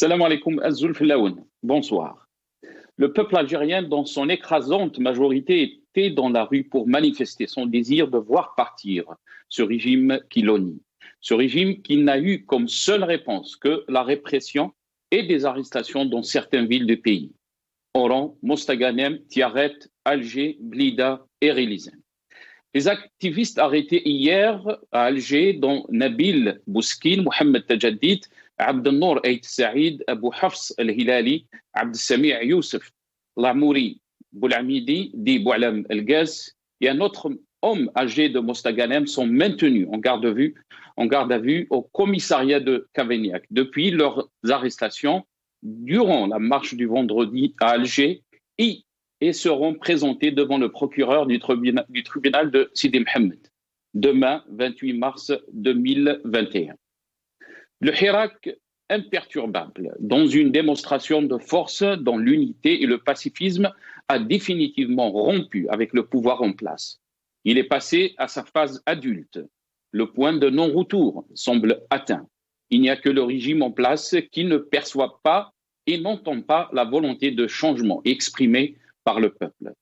Salam alaikum Azul Filaoun. Bonsoir. Le peuple algérien, dans son écrasante majorité, était dans la rue pour manifester son désir de voir partir ce régime qui l'onnie. Ce régime qui n'a eu comme seule réponse que la répression et des arrestations dans certaines villes du pays. Oran, Mostaganem, Tiaret, Alger, Blida et Relizem. Les activistes arrêtés hier à Alger, dont Nabil Bouskin, Mohamed Tajaddid, Abdelnour Ait Saïd, Abou Hafs El-Hilali, Abdelsami Youssef, Lamouri Boulamidi, Di Boualam El-Gaz et un autre homme âgé de Mostaganem sont maintenus en garde à vue au commissariat de Cavaignac depuis leurs arrestations durant la marche du vendredi à Alger et seront présentés devant le procureur du tribunal de Sidi Mohamed demain, 28 mars 2021. Le Hirak imperturbable, dans une démonstration de force dont l'unité et le pacifisme a définitivement rompu avec le pouvoir en place. Il est passé à sa phase adulte. Le point de non-retour semble atteint. Il n'y a que le régime en place qui ne perçoit pas et n'entend pas la volonté de changement exprimée par le peuple.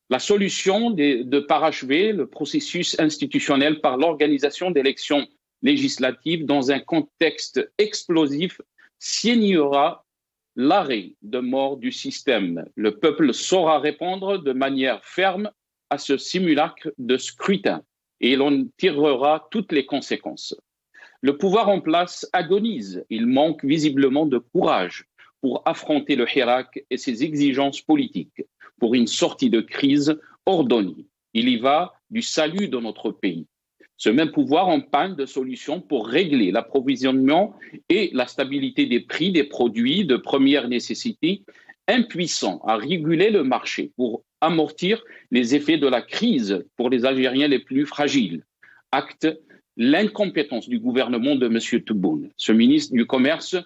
La solution de parachever le processus institutionnel par l'organisation d'élections législatives dans un contexte explosif signera l'arrêt de mort du système. Le peuple saura répondre de manière ferme à ce simulacre de scrutin et l'on tirera toutes les conséquences. Le pouvoir en place agonise, il manque visiblement de courage pour affronter le Hirak et ses exigences politiques, pour une sortie de crise ordonnée. Il y va du salut de notre pays. Ce même pouvoir en panne de solutions pour régler l'approvisionnement et la stabilité des prix des produits de première nécessité, impuissant à réguler le marché pour amortir les effets de la crise pour les Algériens les plus fragiles. Acte l'incompétence du gouvernement de M. Tebboune. Ce ministre du Commerce,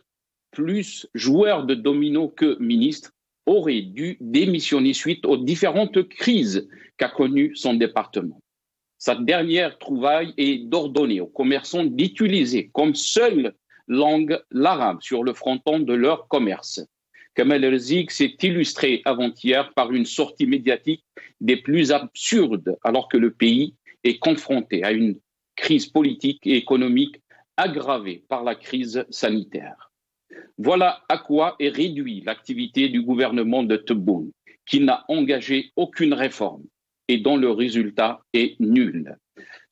plus joueur de domino que ministre, aurait dû démissionner suite aux différentes crises qu'a connues son département. Sa dernière trouvaille est d'ordonner aux commerçants d'utiliser comme seule langue l'arabe sur le fronton de leur commerce. Kamal Erzik s'est illustré avant-hier par une sortie médiatique des plus absurdes, alors que le pays est confronté à une crise politique et économique aggravée par la crise sanitaire. Voilà à quoi est réduite l'activité du gouvernement de Tebboune, qui n'a engagé aucune réforme et dont le résultat est nul.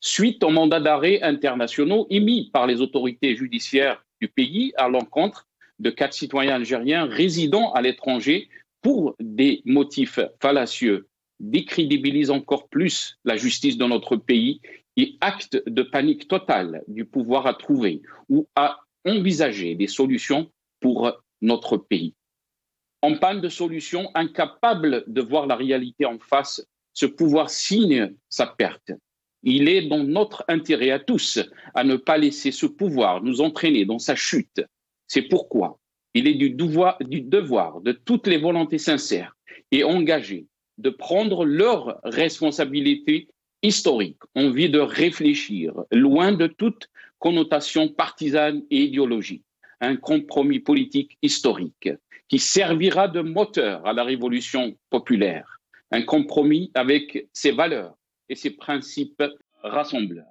Suite aux mandats d'arrêt internationaux émis par les autorités judiciaires du pays à l'encontre de 4 citoyens algériens résidant à l'étranger pour des motifs fallacieux, décrédibilise encore plus la justice de notre pays et acte de panique totale du pouvoir à trouver ou à envisager des solutions pour notre pays. En panne de solutions, incapable de voir la réalité en face, ce pouvoir signe sa perte. Il est dans notre intérêt à tous à ne pas laisser ce pouvoir nous entraîner dans sa chute. C'est pourquoi il est du devoir de toutes les volontés sincères et engagées de prendre leurs responsabilités historiques en vue de réfléchir, loin de toute connotation partisane et idéologique, un compromis politique historique qui servira de moteur à la révolution populaire, un compromis avec ses valeurs et ses principes rassembleurs.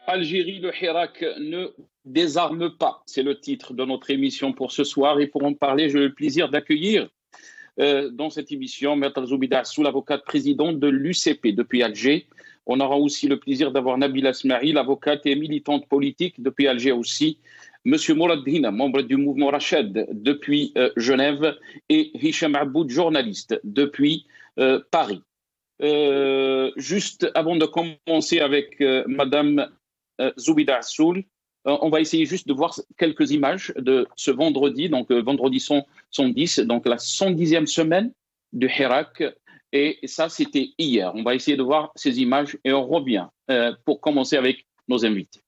Algérie, le Hirak ne désarme pas. C'est le titre de notre émission pour ce soir. Et pour en parler, j'ai le plaisir d'accueillir dans cette émission Maître Zoubida Assoul, avocate présidente de l'UCP depuis Alger. On aura aussi le plaisir d'avoir Nabila Smaïl, avocate et militante politique depuis Alger aussi. Monsieur Mourad Hina, membre du mouvement Rached depuis Genève. Et Hicham Aboud, journaliste depuis Paris. Juste avant de commencer avec Madame Zoubida Assoul, on va essayer juste de voir quelques images de ce vendredi, donc vendredi 110, donc la 110e semaine du Hirak. Et ça, c'était hier. On va essayer de voir ces images et on revient pour commencer avec nos invités.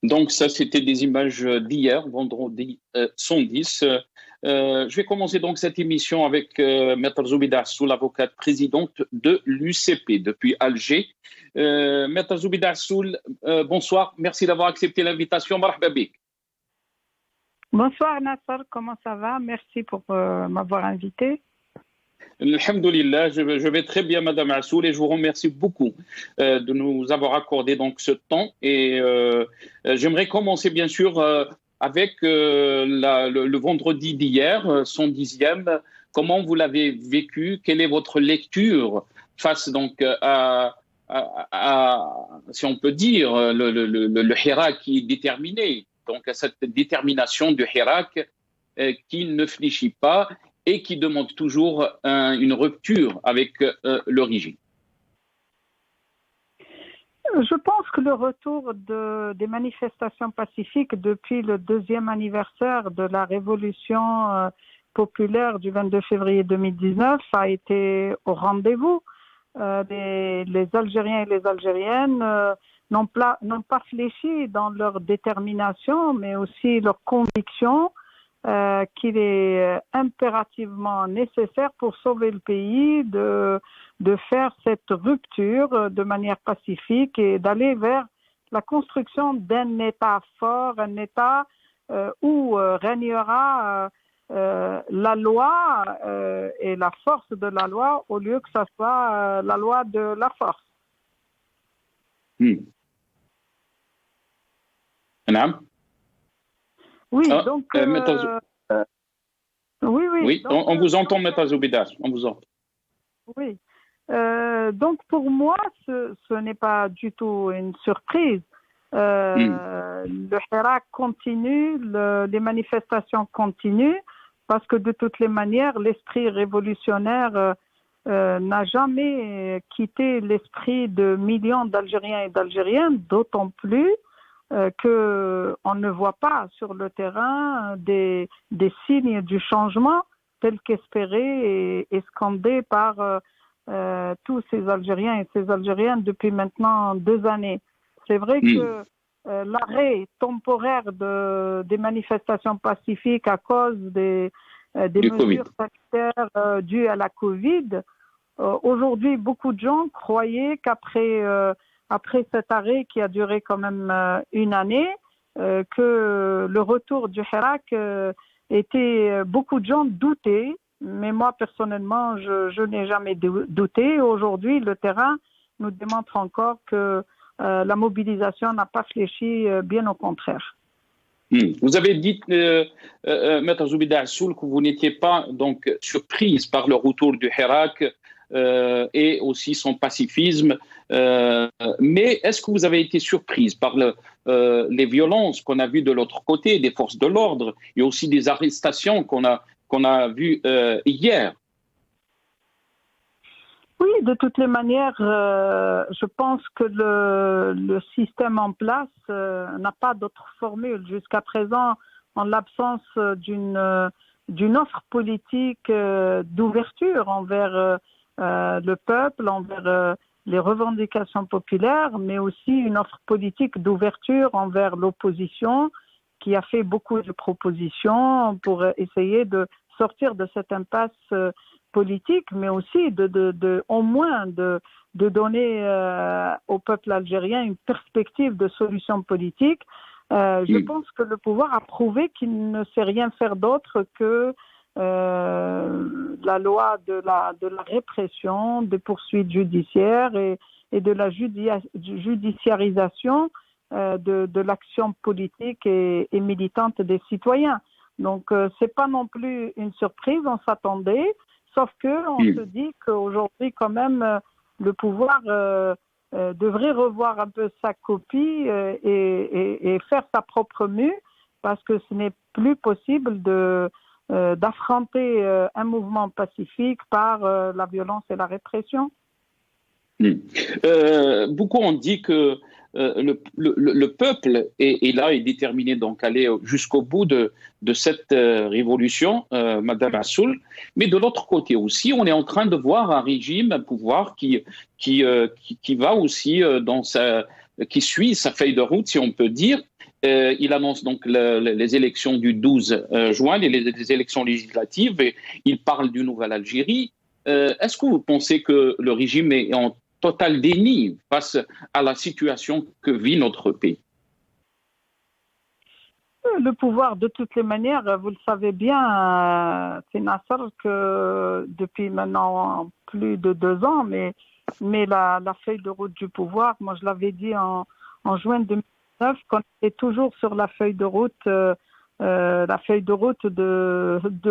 Donc ça, c'était des images d'hier, vendredi 110. Je vais commencer donc cette émission avec Maître Zoubida Assoul, avocate présidente de l'UCP depuis Alger. Maître Zoubida Assoul, bonsoir, merci d'avoir accepté l'invitation. Marhaba bik. Bonsoir Nasser, comment ça va? Merci pour m'avoir invité. Alhamdoulilah, je vais très bien, Madame Assoul, et je vous remercie beaucoup de nous avoir accordé donc ce temps. Et j'aimerais commencer bien sûr avec le vendredi d'hier, 110e. Comment vous l'avez vécu? Quelle est votre lecture face donc à si on peut dire, le Hirak qui est déterminé, donc à cette détermination du Hirak qui ne fléchit pas et qui demande toujours une rupture avec le régime? Je pense que le retour des manifestations pacifiques depuis le 2e anniversaire de la révolution populaire du 22 février 2019 a été au rendez-vous. Les Algériens et les Algériennes n'ont pas fléchi dans leur détermination, mais aussi leur conviction qu'il est impérativement nécessaire pour sauver le pays de faire cette rupture de manière pacifique et d'aller vers la construction d'un État fort, un État où régnera la loi et la force de la loi au lieu que ce soit la loi de la force. Oui, donc... oui, donc, on vous entend, Maître Zoubida, on vous entend. Oui, donc pour moi, ce n'est pas du tout une surprise. Le Hirak continue, les manifestations continuent, parce que de toutes les manières, l'esprit révolutionnaire n'a jamais quitté l'esprit de millions d'Algériens et d'Algériennes, d'autant plus qu'on ne voit pas sur le terrain des signes du changement tels qu'espérés et scandés par tous ces Algériens et ces Algériennes depuis maintenant 2 années. C'est vrai que l'arrêt temporaire des manifestations pacifiques à cause des mesures sanitaires dues à la Covid, aujourd'hui, beaucoup de gens croyaient qu'après cet arrêt qui a duré quand même une année, que le retour du Hirak beaucoup de gens doutaient, mais moi personnellement, je n'ai jamais douté. Aujourd'hui, le terrain nous démontre encore que la mobilisation n'a pas fléchi, bien au contraire. Vous avez dit, Maître Zoubida Assoul, que vous n'étiez pas donc surprise par le retour du Hirak et aussi son pacifisme. Mais est-ce que vous avez été surprise par les violences qu'on a vues de l'autre côté, des forces de l'ordre, et aussi des arrestations qu'on a vues hier? Oui, de toutes les manières, je pense que le système en place n'a pas d'autre formule. Jusqu'à présent, en l'absence d'une offre politique d'ouverture envers le peuple, envers les revendications populaires, mais aussi une offre politique d'ouverture envers l'opposition qui a fait beaucoup de propositions pour essayer de sortir de cette impasse politique, mais aussi au moins de donner au peuple algérien une perspective de solution politique. Je pense que le pouvoir a prouvé qu'il ne sait rien faire d'autre que la loi de la répression, des poursuites judiciaires et de la judiciarisation de l'action politique et militante des citoyens. Donc, c'est pas non plus une surprise, on s'attendait. Sauf qu'on se dit qu'aujourd'hui, quand même, le pouvoir devrait revoir un peu sa copie et faire sa propre mue, parce que ce n'est plus possible d'affronter un mouvement pacifique par la violence et la répression. Beaucoup ont dit que le peuple est là, est déterminé donc à aller jusqu'au bout de cette révolution, Madame Assoul. Mais de l'autre côté aussi, on est en train de voir un régime, un pouvoir qui va aussi qui suit sa feuille de route, si on peut dire. Il annonce donc les élections du 12 juin, les élections législatives, et il parle d'une nouvelle Algérie. Est-ce que vous pensez que le régime est en total déni face à la situation que vit notre pays? Le pouvoir, de toutes les manières, vous le savez bien, c'est Nasser, que depuis maintenant plus de 2 ans, mais la feuille de route du pouvoir, moi je l'avais dit en juin 2009, qu'on est toujours sur la feuille de route de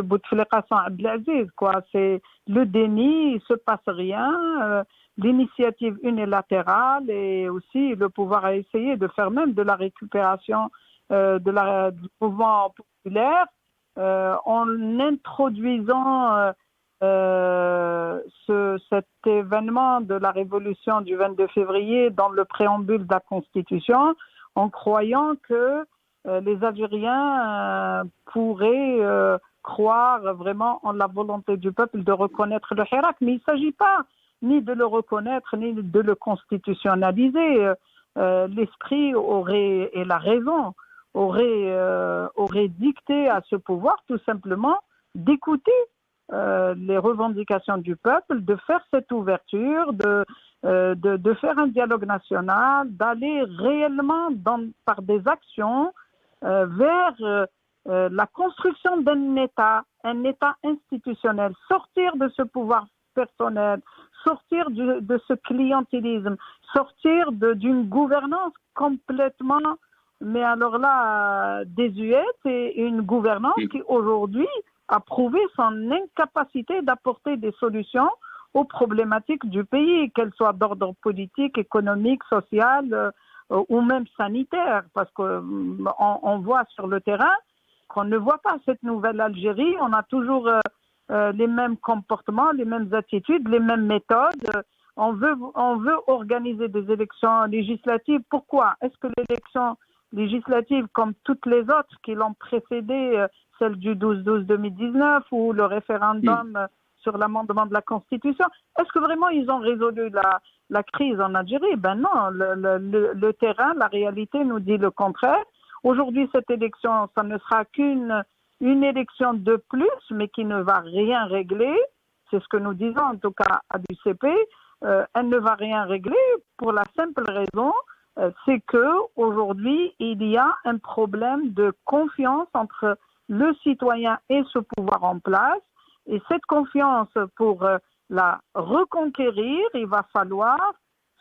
Bouteflika sans Abdelaziz, quoi. C'est le déni, il se passe rien, l'initiative unilatérale, et aussi le pouvoir a essayé de faire même de la récupération du mouvement populaire en introduisant cet événement de la révolution du 22 février dans le préambule de la Constitution, en croyant que les Algériens pourraient croire vraiment en la volonté du peuple de reconnaître le Hirak. Mais il ne s'agit pas ni de le reconnaître, ni de le constitutionnaliser. L'esprit et la raison aurait dicté à ce pouvoir tout simplement d'écouter les revendications du peuple, de faire cette ouverture, de faire un dialogue national, d'aller réellement par des actions vers la construction d'un État institutionnel, sortir de ce pouvoir personnel, sortir de ce clientélisme, sortir d'une gouvernance complètement, mais alors là, désuète, et une gouvernance qui aujourd'hui a prouvé son incapacité d'apporter des solutions aux problématiques du pays, qu'elles soient d'ordre politique, économique, social ou même sanitaire, parce qu'on voit sur le terrain qu'on ne voit pas cette nouvelle Algérie. On a toujours les mêmes comportements, les mêmes attitudes, les mêmes méthodes. On veut organiser des élections législatives. Pourquoi? Est-ce que l'élection législative, comme toutes les autres qui l'ont précédée, celle du 12-12-2019 ou le référendum sur l'amendement de la Constitution, est-ce que vraiment ils ont résolu la crise en Algérie. Ben non, le terrain, la réalité nous dit le contraire. Aujourd'hui, cette élection, ça ne sera qu'une élection de plus, mais qui ne va rien régler. C'est ce que nous disons en tout cas à l'UCP. Elle ne va rien régler pour la simple raison, c'est que aujourd'hui il y a un problème de confiance entre le citoyen et ce pouvoir en place. Et cette confiance, pour la reconquérir, il va falloir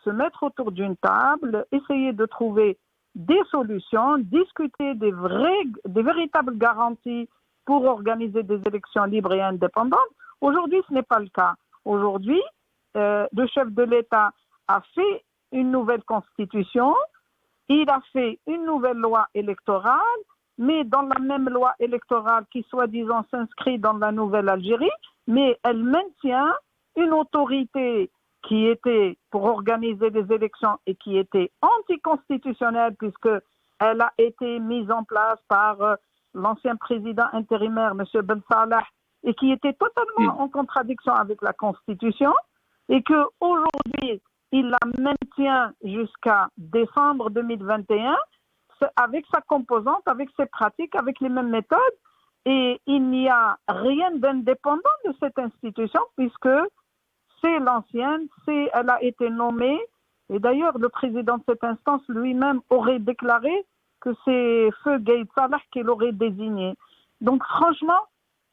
se mettre autour d'une table, essayer de trouver des solutions, discuter des véritables garanties pour organiser des élections libres et indépendantes. Aujourd'hui, ce n'est pas le cas. Aujourd'hui, le chef de l'État a fait une nouvelle constitution, il a fait une nouvelle loi électorale, mais dans la même loi électorale qui, soi-disant, s'inscrit dans la nouvelle Algérie, mais elle maintient une autorité qui était pour organiser des élections et qui était anticonstitutionnelle puisqu'elle a été mise en place par l'ancien président intérimaire, M. Ben Salah, et qui était totalement en contradiction avec la Constitution, et qu'aujourd'hui, il la maintient jusqu'à décembre 2021 avec sa composante, avec ses pratiques, avec les mêmes méthodes, et il n'y a rien d'indépendant de cette institution puisque c'est l'ancienne, elle a été nommée, et d'ailleurs le président de cette instance lui-même aurait déclaré que c'est Feu Gaïd Salah qui l'aurait désigné. Donc franchement,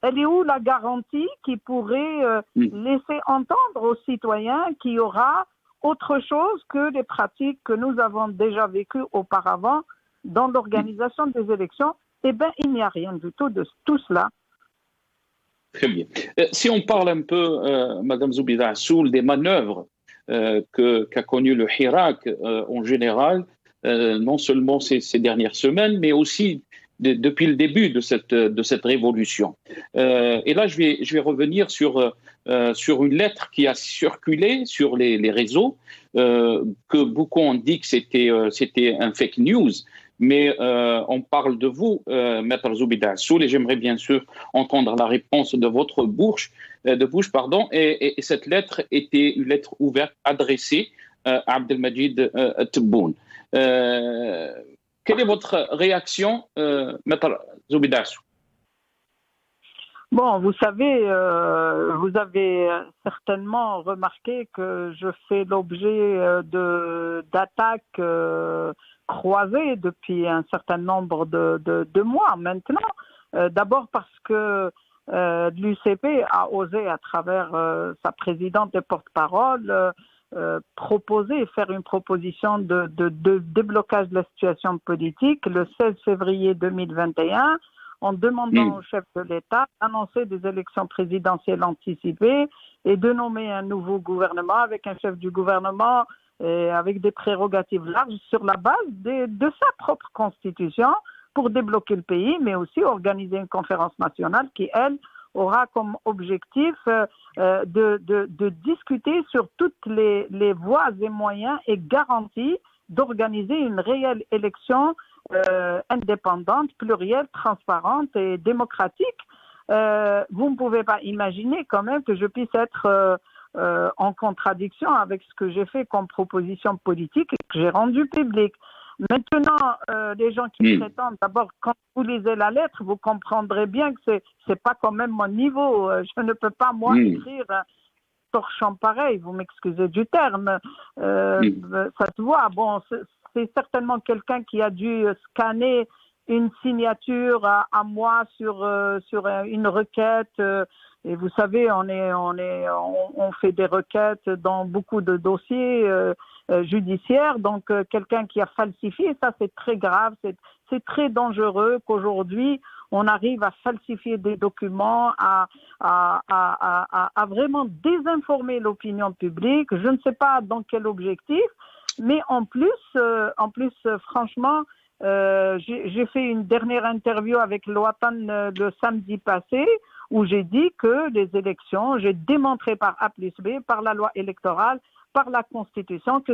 elle est où la garantie qui pourrait laisser entendre aux citoyens qu'il y aura autre chose que les pratiques que nous avons déjà vécues auparavant dans l'organisation des élections? Eh bien, il n'y a rien du tout de tout cela. Très bien. Si on parle un peu, Madame Zoubida Assoul, des manœuvres qu'a connues le Hirak en général, non seulement ces dernières semaines, mais aussi depuis le début de cette révolution. Et là, je vais revenir sur une lettre qui a circulé sur les réseaux, que beaucoup ont dit que c'était un fake news. Mais on parle de vous, Maître Zoubida Assoul, et j'aimerais bien sûr entendre la réponse de votre bouche. Et cette lettre était une lettre ouverte adressée à Abdelmajid Tebboune. Quelle est votre réaction, Maître Zoubida Assoul? Bon, vous savez, vous avez certainement remarqué que je fais l'objet d'attaques croisées depuis un certain nombre de mois maintenant. D'abord parce que l'UCP a osé, à travers sa présidente et porte-parole, faire une proposition de déblocage de la situation politique le 16 février 2021 en demandant au chef de l'État d'annoncer des élections présidentielles anticipées et de nommer un nouveau gouvernement avec un chef du gouvernement et avec des prérogatives larges sur la base de sa propre constitution pour débloquer le pays, mais aussi organiser une conférence nationale qui, elle, aura comme objectif de discuter sur toutes les voies et moyens et garanties d'organiser une réelle élection indépendante, plurielle, transparente et démocratique. Vous ne pouvez pas imaginer quand même que je puisse être en contradiction avec ce que j'ai fait comme proposition politique et que j'ai rendu public. Maintenant, les gens qui prétendent, d'abord, quand vous lisez la lettre, vous comprendrez bien que c'est pas quand même mon niveau. Je ne peux pas, moi, écrire un torchon pareil, vous m'excusez du terme. Ça se voit. Bon, c'est certainement quelqu'un qui a dû scanner une signature à moi sur une requête. Et vous savez, on fait des requêtes dans beaucoup de dossiers judiciaires. Donc, quelqu'un qui a falsifié, ça c'est très grave, c'est très dangereux qu'aujourd'hui on arrive à falsifier des documents, à vraiment désinformer l'opinion publique. Je ne sais pas dans quel objectif, mais en plus, franchement, j'ai fait une dernière interview avec l'Ouatan le samedi passé où j'ai dit que les élections, j'ai démontré par A plus B, par la loi électorale, par la Constitution, que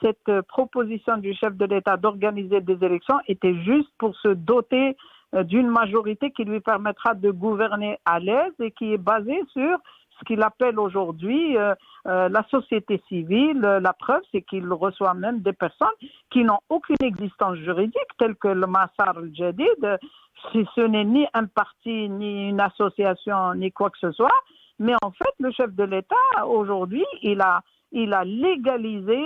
cette proposition du chef de l'État d'organiser des élections était juste pour se doter d'une majorité qui lui permettra de gouverner à l'aise et qui est basée sur ce qu'il appelle aujourd'hui la société civile. La preuve, c'est qu'il reçoit même des personnes qui n'ont aucune existence juridique, telles que le Massar al-Jadid. Si ce n'est ni un parti, ni une association, ni quoi que ce soit. Mais en fait, le chef de l'État, aujourd'hui, il a légalisé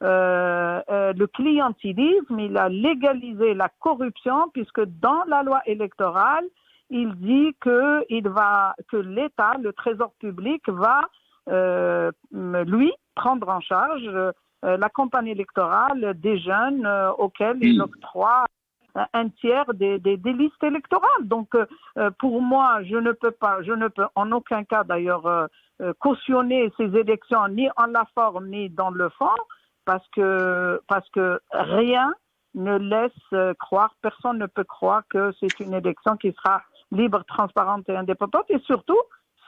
le clientélisme, il a légalisé la corruption, puisque dans la loi électorale, il dit que l'État, le Trésor public, va lui prendre en charge la campagne électorale des jeunes auxquels il octroie un tiers des listes électorales. Donc, pour moi, je ne peux en aucun cas d'ailleurs cautionner ces élections, ni en la forme, ni dans le fond, parce que rien ne laisse croire, personne ne peut croire que c'est une élection qui sera libre, transparente et indépendante. Et surtout,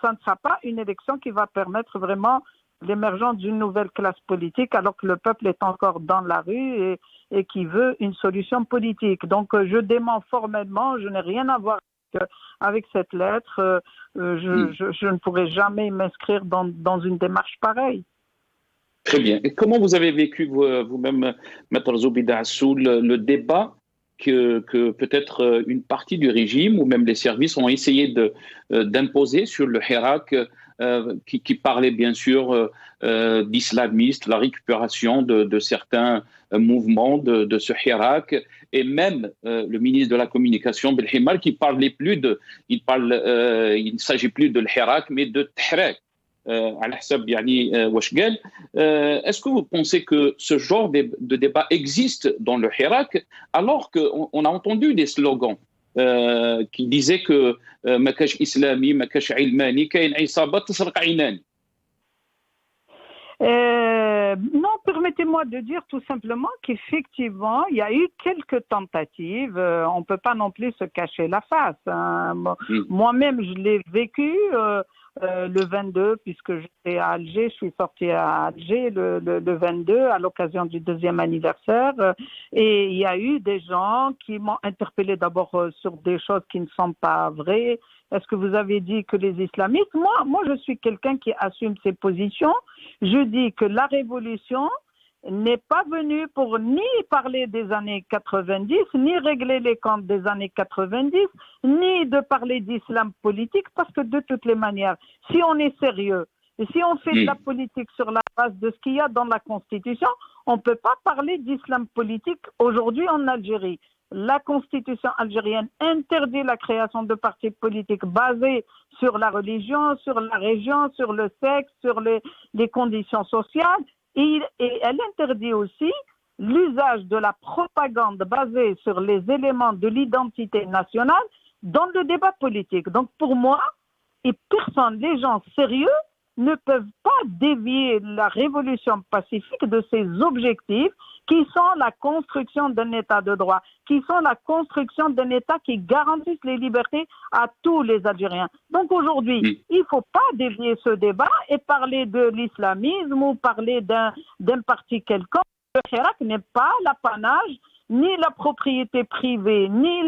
ça ne sera pas une élection qui va permettre vraiment l'émergence d'une nouvelle classe politique, alors que le peuple est encore dans la rue et qui veut une solution politique. Donc, je dément formellement, je n'ai rien à voir avec cette lettre. Je ne pourrai jamais m'inscrire dans une démarche pareille. Très bien. Et comment vous avez vécu vous-même, Maître Zoubida Assou, le débat que peut-être une partie du régime ou même les services ont essayé d'imposer sur le Hirak, qui parlait bien sûr d'islamistes, la récupération de certains mouvements de ce Hirak, et même le ministre de la Communication, Belhimar, qui parlait plus il ne s'agit plus de l'Hirak, mais de Tahrak. Est-ce que vous pensez que ce genre de débat existe dans le Hirak, alors qu'on a entendu des slogans qui disaient que Makash Islami, Makash Ilmani, Kain Aïsaba, Tasraq Aynani? Non, permettez-moi de dire tout simplement qu'effectivement, il y a eu quelques tentatives. On ne peut pas non plus se cacher la face. Hein. Moi-même, je l'ai vécu le 22, puisque j'étais à Alger. Je suis sortie à Alger le 22 à l'occasion du 2e anniversaire. Et il y a eu des gens qui m'ont interpellé d'abord sur des choses qui ne sont pas vraies. Est-ce que vous avez dit que les islamistes... Moi, je suis quelqu'un qui assume ses positions. Je dis que la révolution n'est pas venue pour ni parler des années 90, ni régler les comptes des années 90, ni de parler d'islam politique, parce que de toutes les manières, si on est sérieux, et si on fait de la politique sur la base de ce qu'il y a dans la Constitution, on ne peut pas parler d'islam politique aujourd'hui en Algérie. La Constitution algérienne interdit la création de partis politiques basés sur la religion, sur la région, sur le sexe, sur les conditions sociales. Et elle interdit aussi l'usage de la propagande basée sur les éléments de l'identité nationale dans le débat politique. Donc pour moi, et personne, les gens sérieux, ne peuvent pas dévier la révolution pacifique de ses objectifs qui sont la construction d'un État de droit, qui sont la construction d'un État qui garantisse les libertés à tous les Algériens. Donc aujourd'hui, il ne faut pas dévier ce débat et parler de l'islamisme ou parler d'un parti quelconque. Le Hirak n'est pas l'apanage ni la propriété privée, ni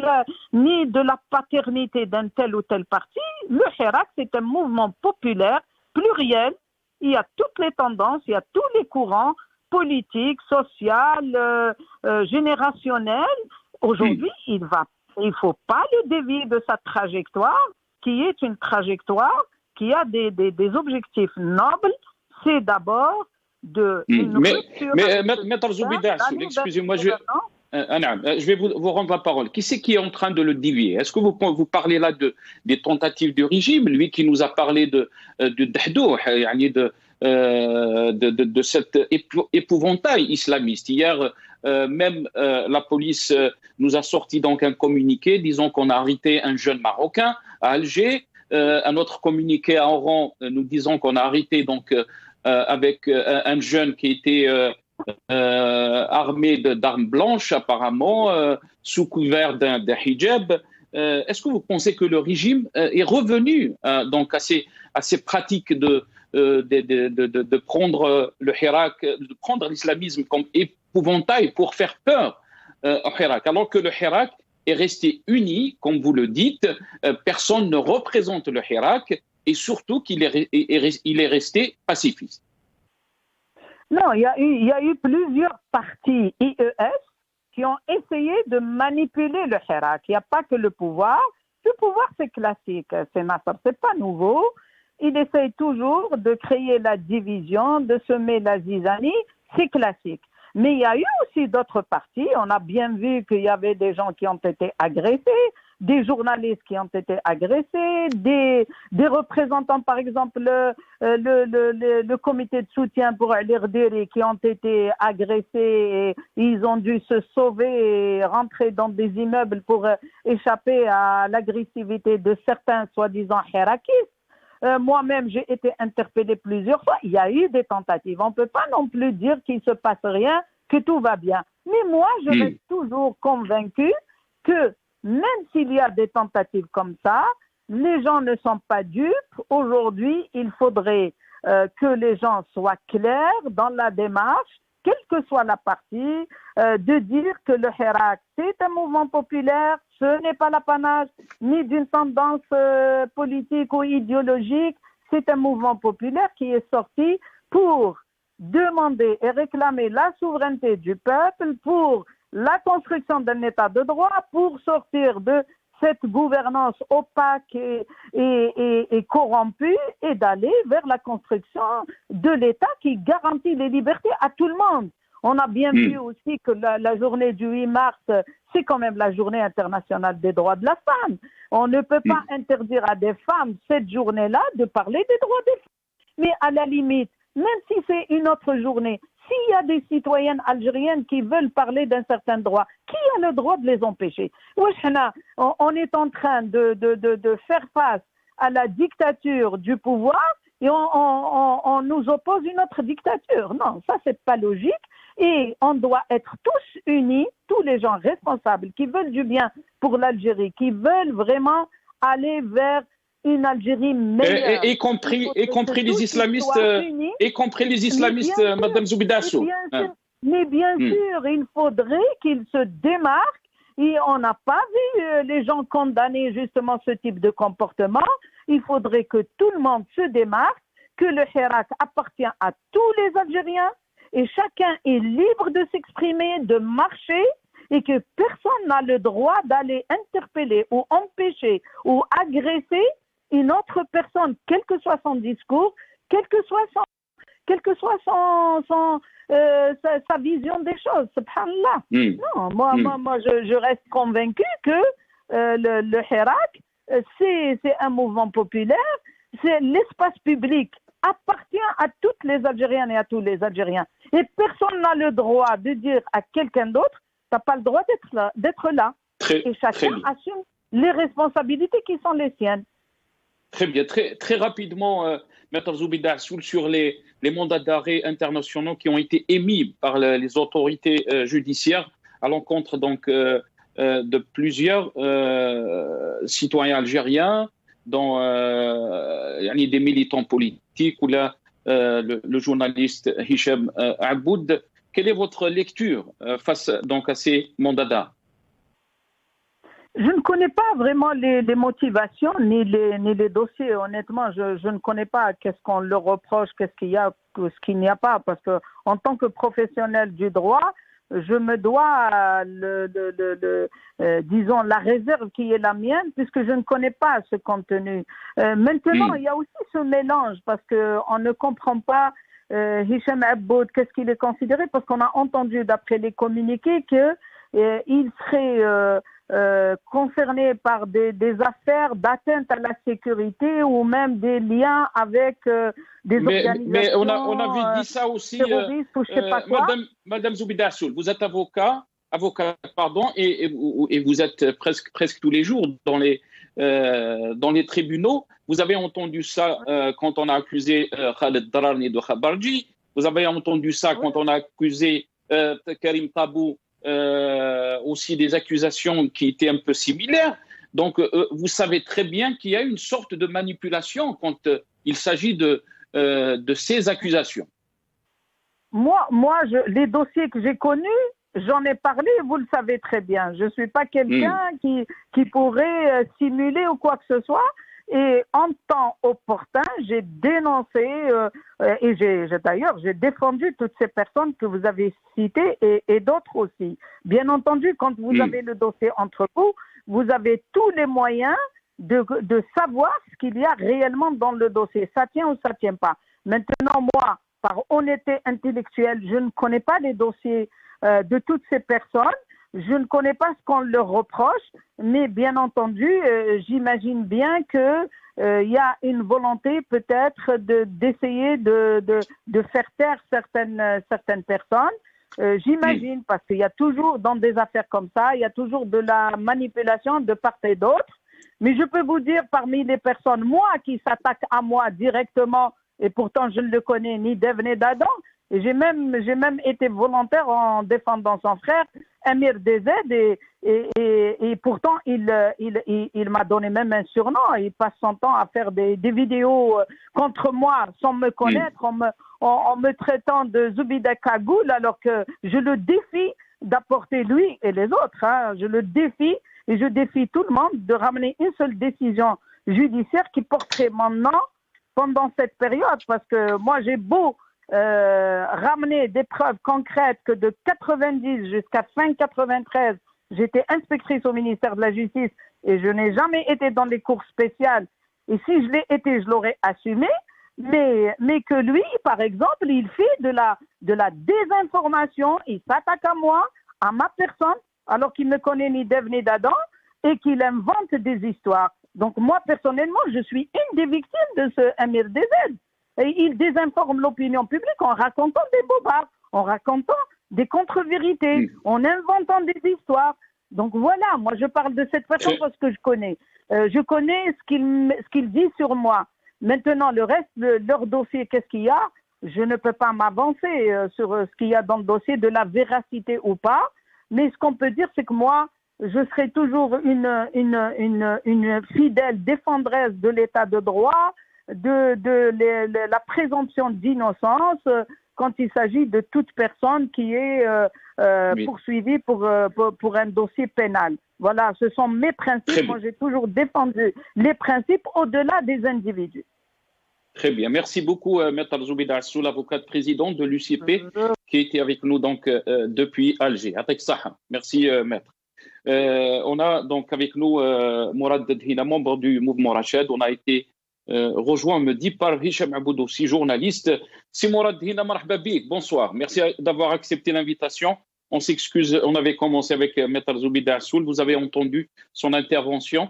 de la paternité d'un tel ou tel parti. Le Hirak, c'est un mouvement populaire pluriel, il y a toutes les tendances, il y a tous les courants politiques, sociaux, générationnels. Aujourd'hui, il ne faut pas le dévier de sa trajectoire, qui est une trajectoire qui a des objectifs nobles. C'est d'abord Mais Maître Zoubida, excusez-moi, je vais vous rendre la parole. Qui c'est qui est en train de le dévier? Est-ce que vous parlez là des tentatives du régime, lui qui nous a parlé de Dahdouh, de cet épouvantail islamiste? Hier, même la police nous a sorti donc un communiqué disant qu'on a arrêté un jeune Marocain à Alger. Un autre communiqué à Oran nous disant qu'on a arrêté donc avec un jeune qui était armé d'armes blanches apparemment, sous couvert d'un hijab. Est-ce que vous pensez que le régime est revenu donc à ces pratiques de prendre le Hirak, de prendre l'islamisme comme épouvantail pour faire peur au Hirak, alors que le Hirak est resté uni, comme vous le dites, personne ne représente le Hirak. et surtout qu'il il est resté pacifiste. Non, il y a eu plusieurs partis IES qui ont essayé de manipuler le Hirak. Il n'y a pas que le pouvoir. Le pouvoir, c'est classique, c'est Nasser, c'est pas nouveau. Il essaye toujours de créer la division, de semer la zizanie, c'est classique. Mais il y a eu aussi d'autres partis. On a bien vu qu'il y avait des gens qui ont été agressés, des journalistes qui ont été agressés, des représentants, par exemple, le comité de soutien pour l'Irdiri qui ont été agressés et ils ont dû se sauver et rentrer dans des immeubles pour échapper à l'agressivité de certains soi-disant hirakistes. Moi-même, j'ai été interpellée plusieurs fois. Il y a eu des tentatives. On ne peut pas non plus dire qu'il ne se passe rien, que tout va bien. Mais moi, je reste toujours convaincue que même s'il y a des tentatives comme ça, les gens ne sont pas dupes. Aujourd'hui, il faudrait que les gens soient clairs dans la démarche, quelle que soit la partie, de dire que le Hirak, c'est un mouvement populaire, ce n'est pas l'apanage ni d'une tendance politique ou idéologique, c'est un mouvement populaire qui est sorti pour demander et réclamer la souveraineté du peuple, pour la construction d'un état de droit, pour sortir de cette gouvernance opaque et corrompue et d'aller vers la construction de l'État qui garantit les libertés à tout le monde. On a bien vu aussi que la journée du 8 mars, c'est quand même la journée internationale des droits de la femme. On ne peut pas interdire à des femmes cette journée-là de parler des droits des femmes. Mais à la limite, même si c'est une autre journée, s'il y a des citoyennes algériennes qui veulent parler d'un certain droit, qui a le droit de les empêcher? On est en train de faire face à la dictature du pouvoir et on nous oppose une autre dictature. Non, ça c'est pas logique et on doit être tous unis, tous les gens responsables qui veulent du bien pour l'Algérie, qui veulent vraiment aller vers une Algérie meilleure. Y compris les islamistes, Madame Zoubida Assoul. Mais bien sûr, il faudrait qu'ils se démarquent. Et on n'a pas vu les gens condamner justement ce type de comportement. Il faudrait que tout le monde se démarque, que le Hirak appartient à tous les Algériens et chacun est libre de s'exprimer, de marcher et que personne n'a le droit d'aller interpeller ou empêcher ou agresser une autre personne, quel que soit son discours, quelle que soit sa vision des choses, subhanallah. Non, moi je reste convaincu que le Hirak, c'est un mouvement populaire, c'est l'espace public appartient à toutes les Algériennes et à tous les Algériens. Et personne n'a le droit de dire à quelqu'un d'autre, tu n'as pas le droit d'être là. Et chacun assume les responsabilités qui sont les siennes. Très bien. Très rapidement, Maître Zoubida Assoul, sur les mandats d'arrêt internationaux qui ont été émis par les autorités judiciaires à l'encontre donc de plusieurs citoyens algériens, dont des militants politiques ou le journaliste Hicham Aboud. Quelle est votre lecture face donc à ces mandats d'arrêt? Je ne connais pas vraiment les motivations ni les dossiers. Honnêtement, je ne connais pas qu'est-ce qu'on leur reproche, qu'est-ce qu'il y a, ce qu'il n'y a pas. Parce que en tant que professionnel du droit, je me dois disons la réserve qui est la mienne, puisque je ne connais pas ce contenu. Maintenant, il y a aussi ce mélange parce que on ne comprend pas Hicham Aboud, qu'est-ce qu'il est considéré, parce qu'on a entendu d'après les communiqués que il serait concernés par des affaires d'atteinte à la sécurité ou même des liens avec des organisations mais on avait dit ça aussi, terroristes ou je sais pas quoi. Madame Zoubida Assoul, vous êtes avocat, et vous êtes presque tous les jours dans les tribunaux. Vous avez entendu ça quand on a accusé Khaled Darani de Khabarji. Vous avez entendu ça quand on a accusé Karim Tabou aussi des accusations qui étaient un peu similaires. Donc, vous savez très bien qu'il y a une sorte de manipulation quand il s'agit de ces accusations. Moi, les dossiers que j'ai connus, j'en ai parlé, vous le savez très bien. Je ne suis pas quelqu'un qui pourrait simuler ou quoi que ce soit. Et en temps opportun, j'ai dénoncé et d'ailleurs j'ai défendu toutes ces personnes que vous avez citées et d'autres aussi. Bien entendu, quand vous avez le dossier entre vous, vous avez tous les moyens de savoir ce qu'il y a réellement dans le dossier. Ça tient ou ça ne tient pas. Maintenant, moi, par honnêteté intellectuelle, je ne connais pas les dossiers de toutes ces personnes. Je ne connais pas ce qu'on leur reproche, mais bien entendu, j'imagine bien que il y a une volonté peut-être d'essayer de faire taire certaines personnes. J'imagine, parce qu'il y a toujours, dans des affaires comme ça, il y a toujours de la manipulation de part et d'autre. Mais je peux vous dire, parmi les personnes, moi, qui s'attaquent à moi directement, et pourtant je ne le connais ni d'Ève ni d'Adam, et j'ai même été volontaire en défendant son frère, Amir DZ, et pourtant il m'a donné même un surnom. Il passe son temps à faire des vidéos contre moi sans me connaître, en me traitant de Zoubida Kagoul, alors que je le défie d'apporter, lui et les autres, hein, je le défie et je défie tout le monde de ramener une seule décision judiciaire qui porterait mon nom pendant cette période, parce que moi j'ai beau ramener des preuves concrètes que de 90 jusqu'à fin 93, j'étais inspectrice au ministère de la Justice et je n'ai jamais été dans les cours spéciales. Et si je l'ai été, je l'aurais assumé. Mais que lui, par exemple, il fait de la désinformation, il s'attaque à moi, à ma personne, alors qu'il ne connaît ni d'Ève ni d'Adam, et qu'il invente des histoires. Donc moi, personnellement, je suis une des victimes de ce Amir DZ. Et il désinforme l'opinion publique en racontant des bobards, en racontant des contre-vérités, en inventant des histoires. Donc voilà, moi je parle de cette façon parce que je connais. Je connais ce qu'il dit sur moi. Maintenant, le reste de leur dossier, qu'est-ce qu'il y a? Je ne peux pas m'avancer sur ce qu'il y a dans le dossier, de la véracité ou pas. Mais ce qu'on peut dire, c'est que moi, je serai toujours une fidèle défendresse de l'état de droit, de la présomption d'innocence quand il s'agit de toute personne qui est poursuivie pour un dossier pénal. Voilà, ce sont mes principes. Moi, j'ai toujours défendu les principes au-delà des individus. Très bien. Merci beaucoup, Maître Zoubida Assoul, avocate présidente de l'UCP, qui était avec nous donc depuis Alger. Merci, Maître. On a donc avec nous Mourad Dhina, membre du mouvement Rachid. On a été rejoint, me dit, par Hicham Aboudossi, journaliste. C'est Mourad Dhina, marhaba bik. Bonsoir. Merci d'avoir accepté l'invitation. On s'excuse, on avait commencé avec Maître Zoubida Assoul. Vous avez entendu son intervention.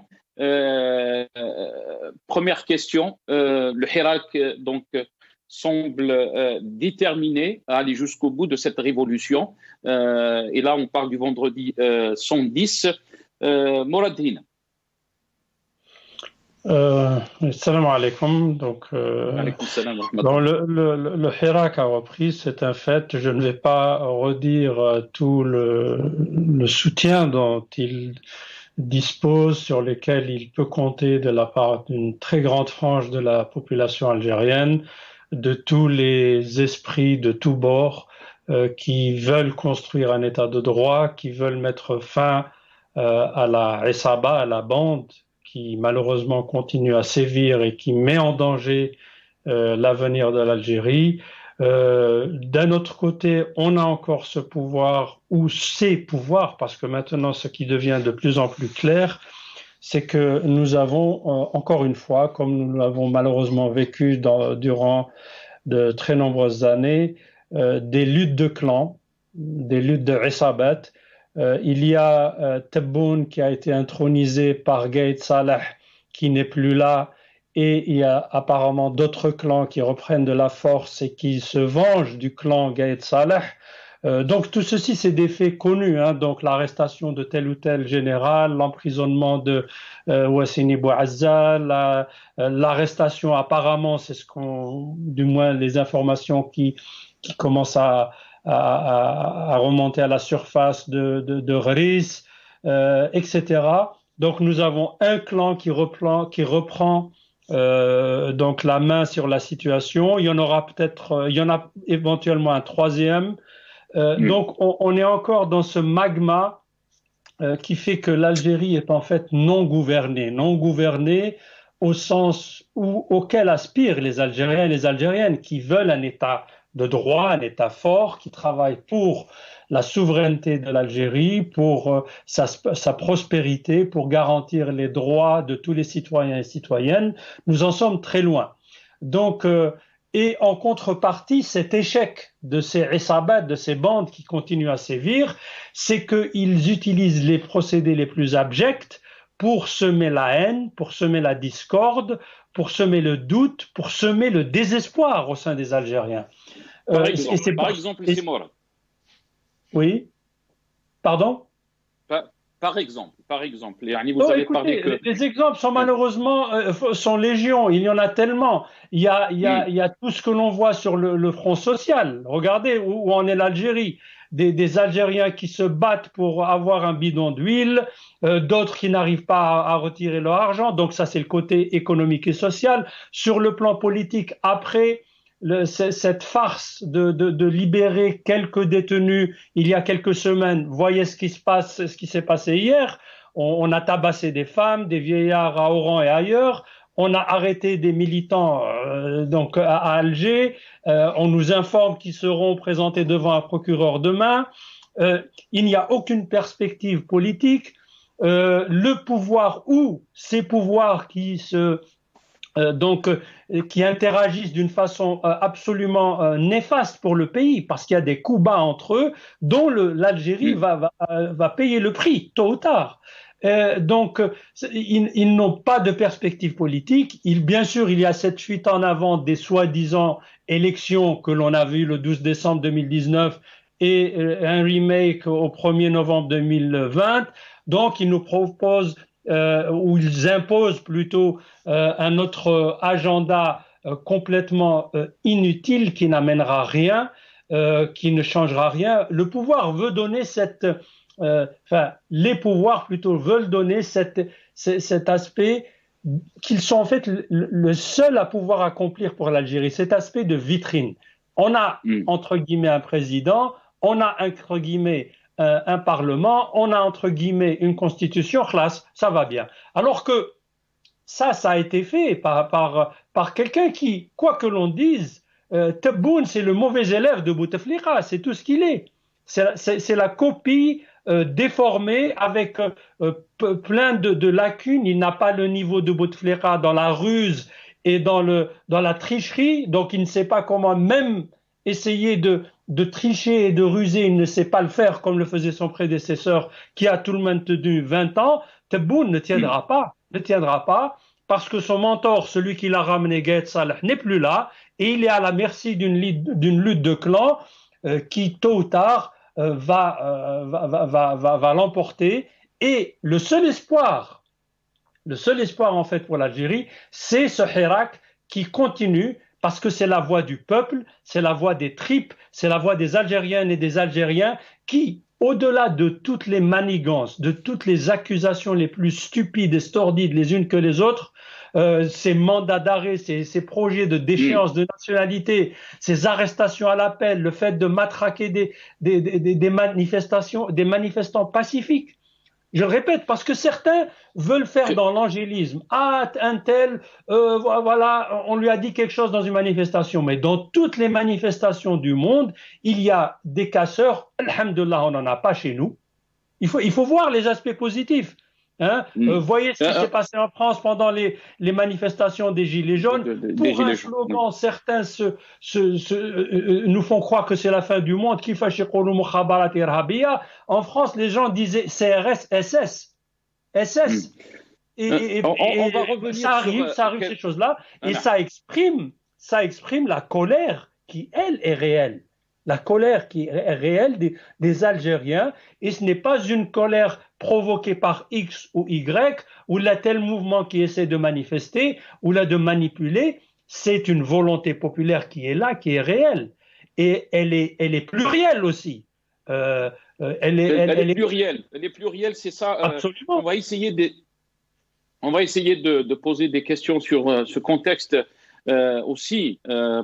Première question, le Hirak donc semble déterminé à aller jusqu'au bout de cette révolution. Et là, on parle du vendredi 110. Mourad Dhina. Salam alaikum. Donc, le Hirak a repris, c'est un fait. Je ne vais pas redire tout le soutien dont il dispose, sur lesquels il peut compter de la part d'une très grande frange de la population algérienne, de tous les esprits de tous bords qui veulent construire un état de droit, qui veulent mettre fin à la Essaba, à la bande qui malheureusement continue à sévir et qui met en danger l'avenir de l'Algérie. D'un autre côté, on a encore ce pouvoir, ou ces pouvoirs, parce que maintenant ce qui devient de plus en plus clair, c'est que nous avons encore une fois, comme nous l'avons malheureusement vécu durant de très nombreuses années, des luttes de clans, des luttes de Isabat. Il y a Tebboune qui a été intronisé par Gaïd Salah, qui n'est plus là, et il y a apparemment d'autres clans qui reprennent de la force et qui se vengent du clan Gaïd Salah. Donc tout ceci, c'est des faits connus, hein, donc l'arrestation de tel ou tel général, l'emprisonnement de Wassini Bouazza, l'arrestation apparemment, c'est du moins les informations qui commencent à remonter à la surface de Ghriss, etc. Donc nous avons un clan qui reprend donc la main sur la situation. Il y en a éventuellement un troisième. Donc on est encore dans ce magma qui fait que l'Algérie est en fait non gouvernée au sens auquel aspirent les Algériens et les Algériennes qui veulent un État de droit, un État fort, qui travaille pour la souveraineté de l'Algérie, pour sa prospérité, pour garantir les droits de tous les citoyens et citoyennes. Nous en sommes très loin. Donc, et en contrepartie, cet échec de ces isabat, de ces bandes qui continuent à sévir, c'est qu'ils utilisent les procédés les plus abjects pour semer la haine, pour semer la discorde, pour semer le doute, pour semer le désespoir au sein des Algériens. Par exemple, c'est mort. Oui. Pardon? Par exemple, vous avez parlé que... Les exemples sont malheureusement sont légion. Il y en a tellement. Il y a tout ce que l'on voit sur le front social. Regardez où en est l'Algérie. Des Algériens qui se battent pour avoir un bidon d'huile, d'autres qui n'arrivent pas à retirer leur argent. Donc ça, c'est le côté économique et social. Sur le plan politique, après cette farce de libérer quelques détenus il y a quelques semaines, voyez ce qui s'est passé hier. On a tabassé des femmes, des vieillards à Oran et ailleurs. On a arrêté des militants donc à Alger. On nous informe qu'ils seront présentés devant un procureur demain. Il n'y a aucune perspective politique. Le pouvoir ou ces pouvoirs qui interagissent d'une façon absolument néfaste pour le pays, parce qu'il y a des coups bas entre eux, dont l'Algérie va payer le prix, tôt ou tard. Donc, ils n'ont pas de perspective politique. Bien sûr, il y a cette fuite en avant des soi-disant élections que l'on a vues le 12 décembre 2019 et un remake au 1er novembre 2020. Donc, ils nous proposent où ils imposent plutôt un autre agenda complètement inutile qui n'amènera rien, qui ne changera rien. Le pouvoir veut donner les pouvoirs plutôt veulent donner cet aspect qu'ils sont en fait le seul à pouvoir accomplir pour l'Algérie, cet aspect de vitrine. On a entre guillemets un président, on a entre guillemets un parlement, on a entre guillemets une constitution, classe, ça va bien. Alors que ça a été fait par quelqu'un qui, quoi que l'on dise, Tebboune, c'est le mauvais élève de Bouteflika, c'est tout ce qu'il est. C'est la copie déformée avec plein de lacunes. Il n'a pas le niveau de Bouteflika dans la ruse et dans la tricherie, donc il ne sait pas comment même essayer de tricher et de ruser, il ne sait pas le faire comme le faisait son prédécesseur qui a tout le monde tenu 20 ans. Tebboune ne tiendra pas parce que son mentor, celui qui l'a ramené, Gaët Salah, n'est plus là et il est à la merci d'une lutte de clans qui tôt ou tard va l'emporter. Et le seul espoir en fait pour l'Algérie, c'est ce Hirak qui continue, parce que c'est la voix du peuple, c'est la voix des tripes, c'est la voix des Algériennes et des Algériens qui, au-delà de toutes les manigances, de toutes les accusations les plus stupides et sordides les unes que les autres, ces mandats d'arrêt, ces projets de déchéance de nationalité, ces arrestations à l'appel, le fait de matraquer des manifestants pacifiques. Je le répète, parce que certains veulent faire dans l'angélisme. Ah, un tel, voilà, on lui a dit quelque chose dans une manifestation. Mais dans toutes les manifestations du monde, il y a des casseurs. Alhamdulillah, on n'en a pas chez nous. Il faut voir les aspects positifs. Voyez ce qui s'est passé en France pendant les manifestations des Gilets jaunes. Pour un slogan, certains nous font croire que c'est la fin du monde. En France, les gens disaient CRS, SS. Et on va revenir ça arrive ces choses-là. Et ça exprime la colère qui, elle, est réelle. La colère qui est réelle des Algériens. Et ce n'est pas une colère provoquée par X ou Y, ou là tel mouvement qui essaie de manifester, ou là de manipuler. C'est une volonté populaire qui est là, qui est réelle. Et elle est plurielle aussi. Elle est plurielle, c'est ça. Absolument. On va essayer de poser des questions sur ce contexte aussi,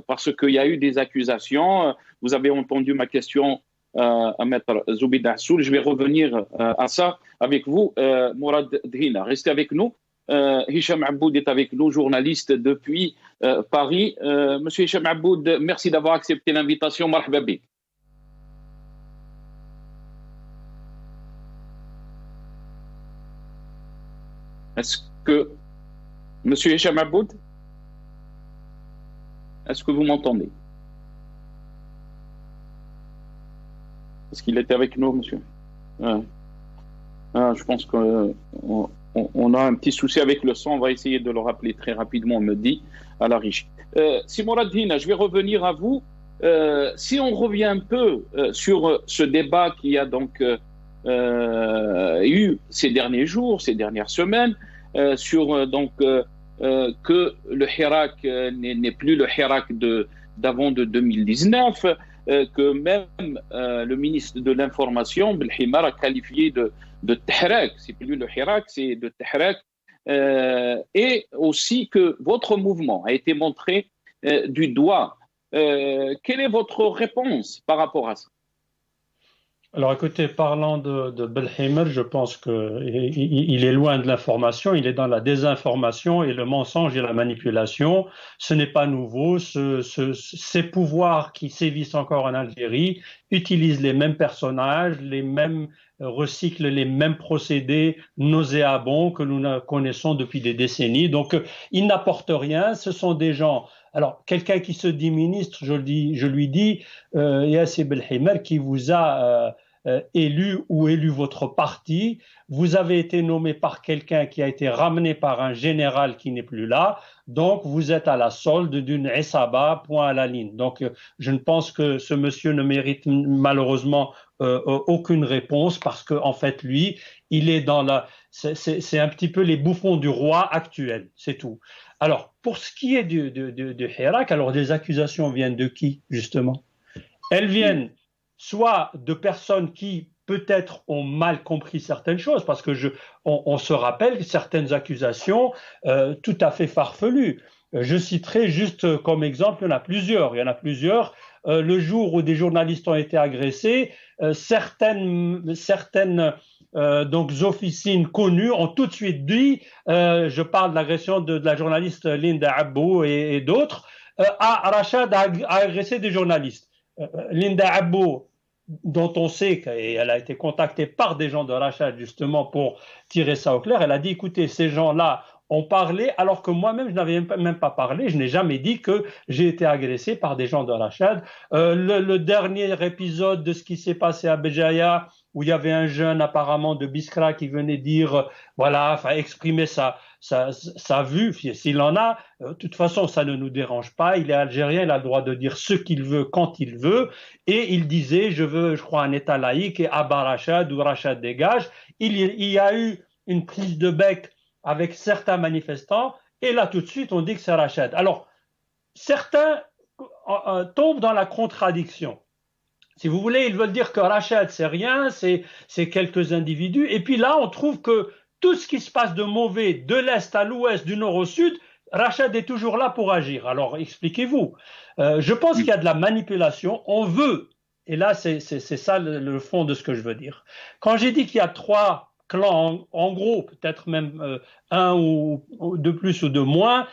parce qu'il y a eu des accusations. Vous avez entendu ma question à Maître Zoubida Assoul. Je vais revenir à ça avec vous, Mourad Drina. Restez avec nous. Hicham Aboud est avec nous, journaliste depuis Paris. Monsieur Hicham Aboud, merci d'avoir accepté l'invitation. Marhaba bik. Est-ce que, Monsieur Hicham Aboud, est-ce que vous m'entendez? Est-ce qu'il était avec nous, monsieur? Je pense qu'on a un petit souci avec le son. On va essayer de le rappeler très rapidement, on me dit, à la régie. Si Mourad Hina, je vais revenir à vous. Si on revient un peu sur ce débat qui a donc eu ces derniers jours, ces dernières semaines, sur que le Hirak n'est plus le Hirak d'avant de 2019, que même le ministre de l'Information, Belhimar, a qualifié de Tehrak, c'est plus le Hirak, c'est de Tehrak, et aussi que votre mouvement a été montré du doigt. Quelle est votre réponse par rapport à ça? Alors écoutez, parlant de Belhimar, je pense qu'il est loin de l'information, il est dans la désinformation et le mensonge et la manipulation. Ce n'est pas nouveau, ces pouvoirs qui sévissent encore en Algérie utilisent les mêmes personnages, recyclent les mêmes procédés nauséabonds que nous connaissons depuis des décennies. Donc ils n'apportent rien, ce sont des gens... Alors, quelqu'un qui se dit ministre, je lui dis, Yassi Belhimar, qui vous a élu votre parti, vous avez été nommé par quelqu'un qui a été ramené par un général qui n'est plus là, donc vous êtes à la solde d'une Essaba, point à la ligne. Donc, je ne pense que ce monsieur ne mérite malheureusement aucune réponse parce qu'en fait, lui, il est c'est un petit peu les bouffons du roi actuel, c'est tout. Alors, pour ce qui est du Hirak, alors les accusations viennent de qui, justement? Elles viennent soit de personnes qui peut-être ont mal compris certaines choses, parce que on se rappelle certaines accusations tout à fait farfelues. Je citerai juste comme exemple, il y en a plusieurs. Le jour où des journalistes ont été agressés, certaines donc officines connues ont tout de suite dit, je parle de l'agression de la journaliste Linda Abou et d'autres, Rachad a agressé des journalistes. Linda Abou, dont on sait qu'elle a été contactée par des gens de Rachad justement pour tirer ça au clair, elle a dit, écoutez, ces gens-là ont parlé, alors que moi-même, je n'avais même pas parlé, je n'ai jamais dit que j'ai été agressé par des gens de Rachad. Le dernier épisode de ce qui s'est passé à Béjaïa, où il y avait un jeune apparemment de Biskra qui venait dire, exprimer sa vue, s'il en a, de toute façon, ça ne nous dérange pas, il est algérien, il a le droit de dire ce qu'il veut, quand il veut, et il disait, je crois, un État laïque, et Abba Rachad ou Rachad dégage. Il y a eu une prise de bec avec certains manifestants, et là tout de suite on dit que c'est Rachad. Alors, certains tombent dans la contradiction. Si vous voulez, ils veulent dire que Rachad c'est rien, c'est quelques individus, et puis là on trouve que tout ce qui se passe de mauvais de l'Est à l'Ouest, du Nord au Sud, Rachad est toujours là pour agir. Alors expliquez-vous. Je pense qu'il y a de la manipulation, on veut, et là c'est ça le fond de ce que je veux dire. Quand j'ai dit qu'il y a trois clans, en gros, peut-être même un ou de plus ou de moins,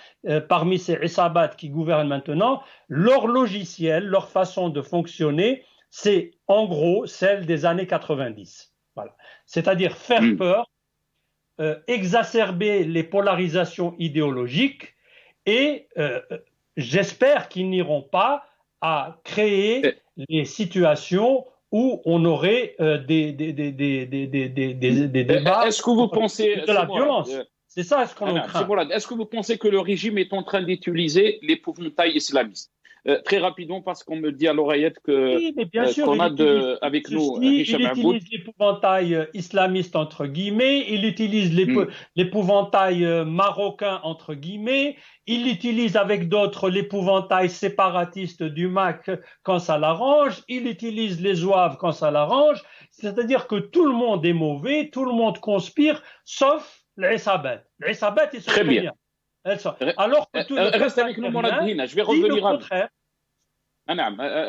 parmi ces Isabat qui gouvernent maintenant, leur logiciel, leur façon de fonctionner, c'est en gros celle des années 90. Voilà. C'est-à-dire faire peur, exacerber les polarisations idéologiques et j'espère qu'ils n'iront pas à créer les situations où on aurait des débats. Est-ce que vous pensez de la violence? C'est ça ce qu'on craint. Est-ce que vous pensez que le régime est en train d'utiliser l'épouvantail islamiste? Très rapidement, parce qu'on me dit à l'oreillette qu'on a avec nous Hicham Aboud. Il utilise l'épouvantail islamiste entre guillemets, il utilise l'épouvantail marocain entre guillemets, il utilise avec d'autres l'épouvantail séparatiste du MAC quand ça l'arrange, il utilise les zouaves quand ça l'arrange, c'est-à-dire que tout le monde est mauvais, tout le monde conspire, sauf les Isabat. Les Isabat, ils sont très bien. Alors que reste avec nous, Mourad Hina, je vais revenir à vous.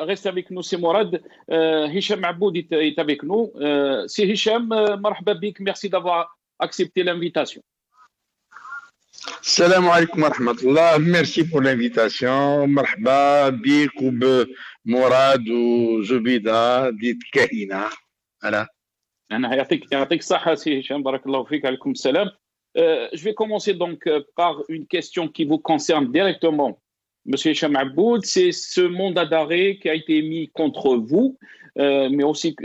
Reste avec nous, c'est Mourad. Hicham Aboud est avec nous. C'est Hicham, marhaba bik, merci d'avoir accepté l'invitation. Salam alaikum wa rahmatullah. Merci pour l'invitation. Marhaba, bik ou Mourad ou Zubida, dites Kahina. Voilà. يعطيك الصحة سي هشام بارك الله فيك عليكم السلام. Je vais commencer donc par une question qui vous concerne directement, Monsieur Hicham Aboud. C'est ce mandat d'arrêt qui a été émis contre vous, mais aussi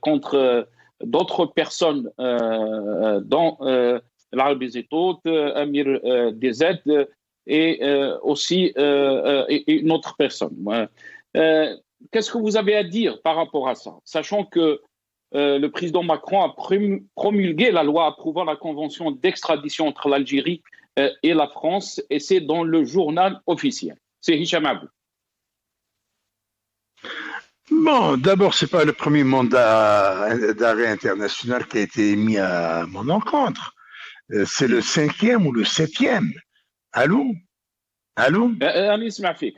contre d'autres personnes dans l'Arabie Saoudite, Amir DZ et aussi et une autre personne. Qu'est-ce que vous avez à dire par rapport à ça, sachant que le président Macron a promulgué la loi approuvant la convention d'extradition entre l'Algérie et la France, et c'est dans le journal officiel. C'est Hicham Aboud. Bon, d'abord, c'est pas le premier mandat d'arrêt international qui a été émis à mon encontre. C'est le 5e ou le 7e. Allô? Allô? Anis Mafik,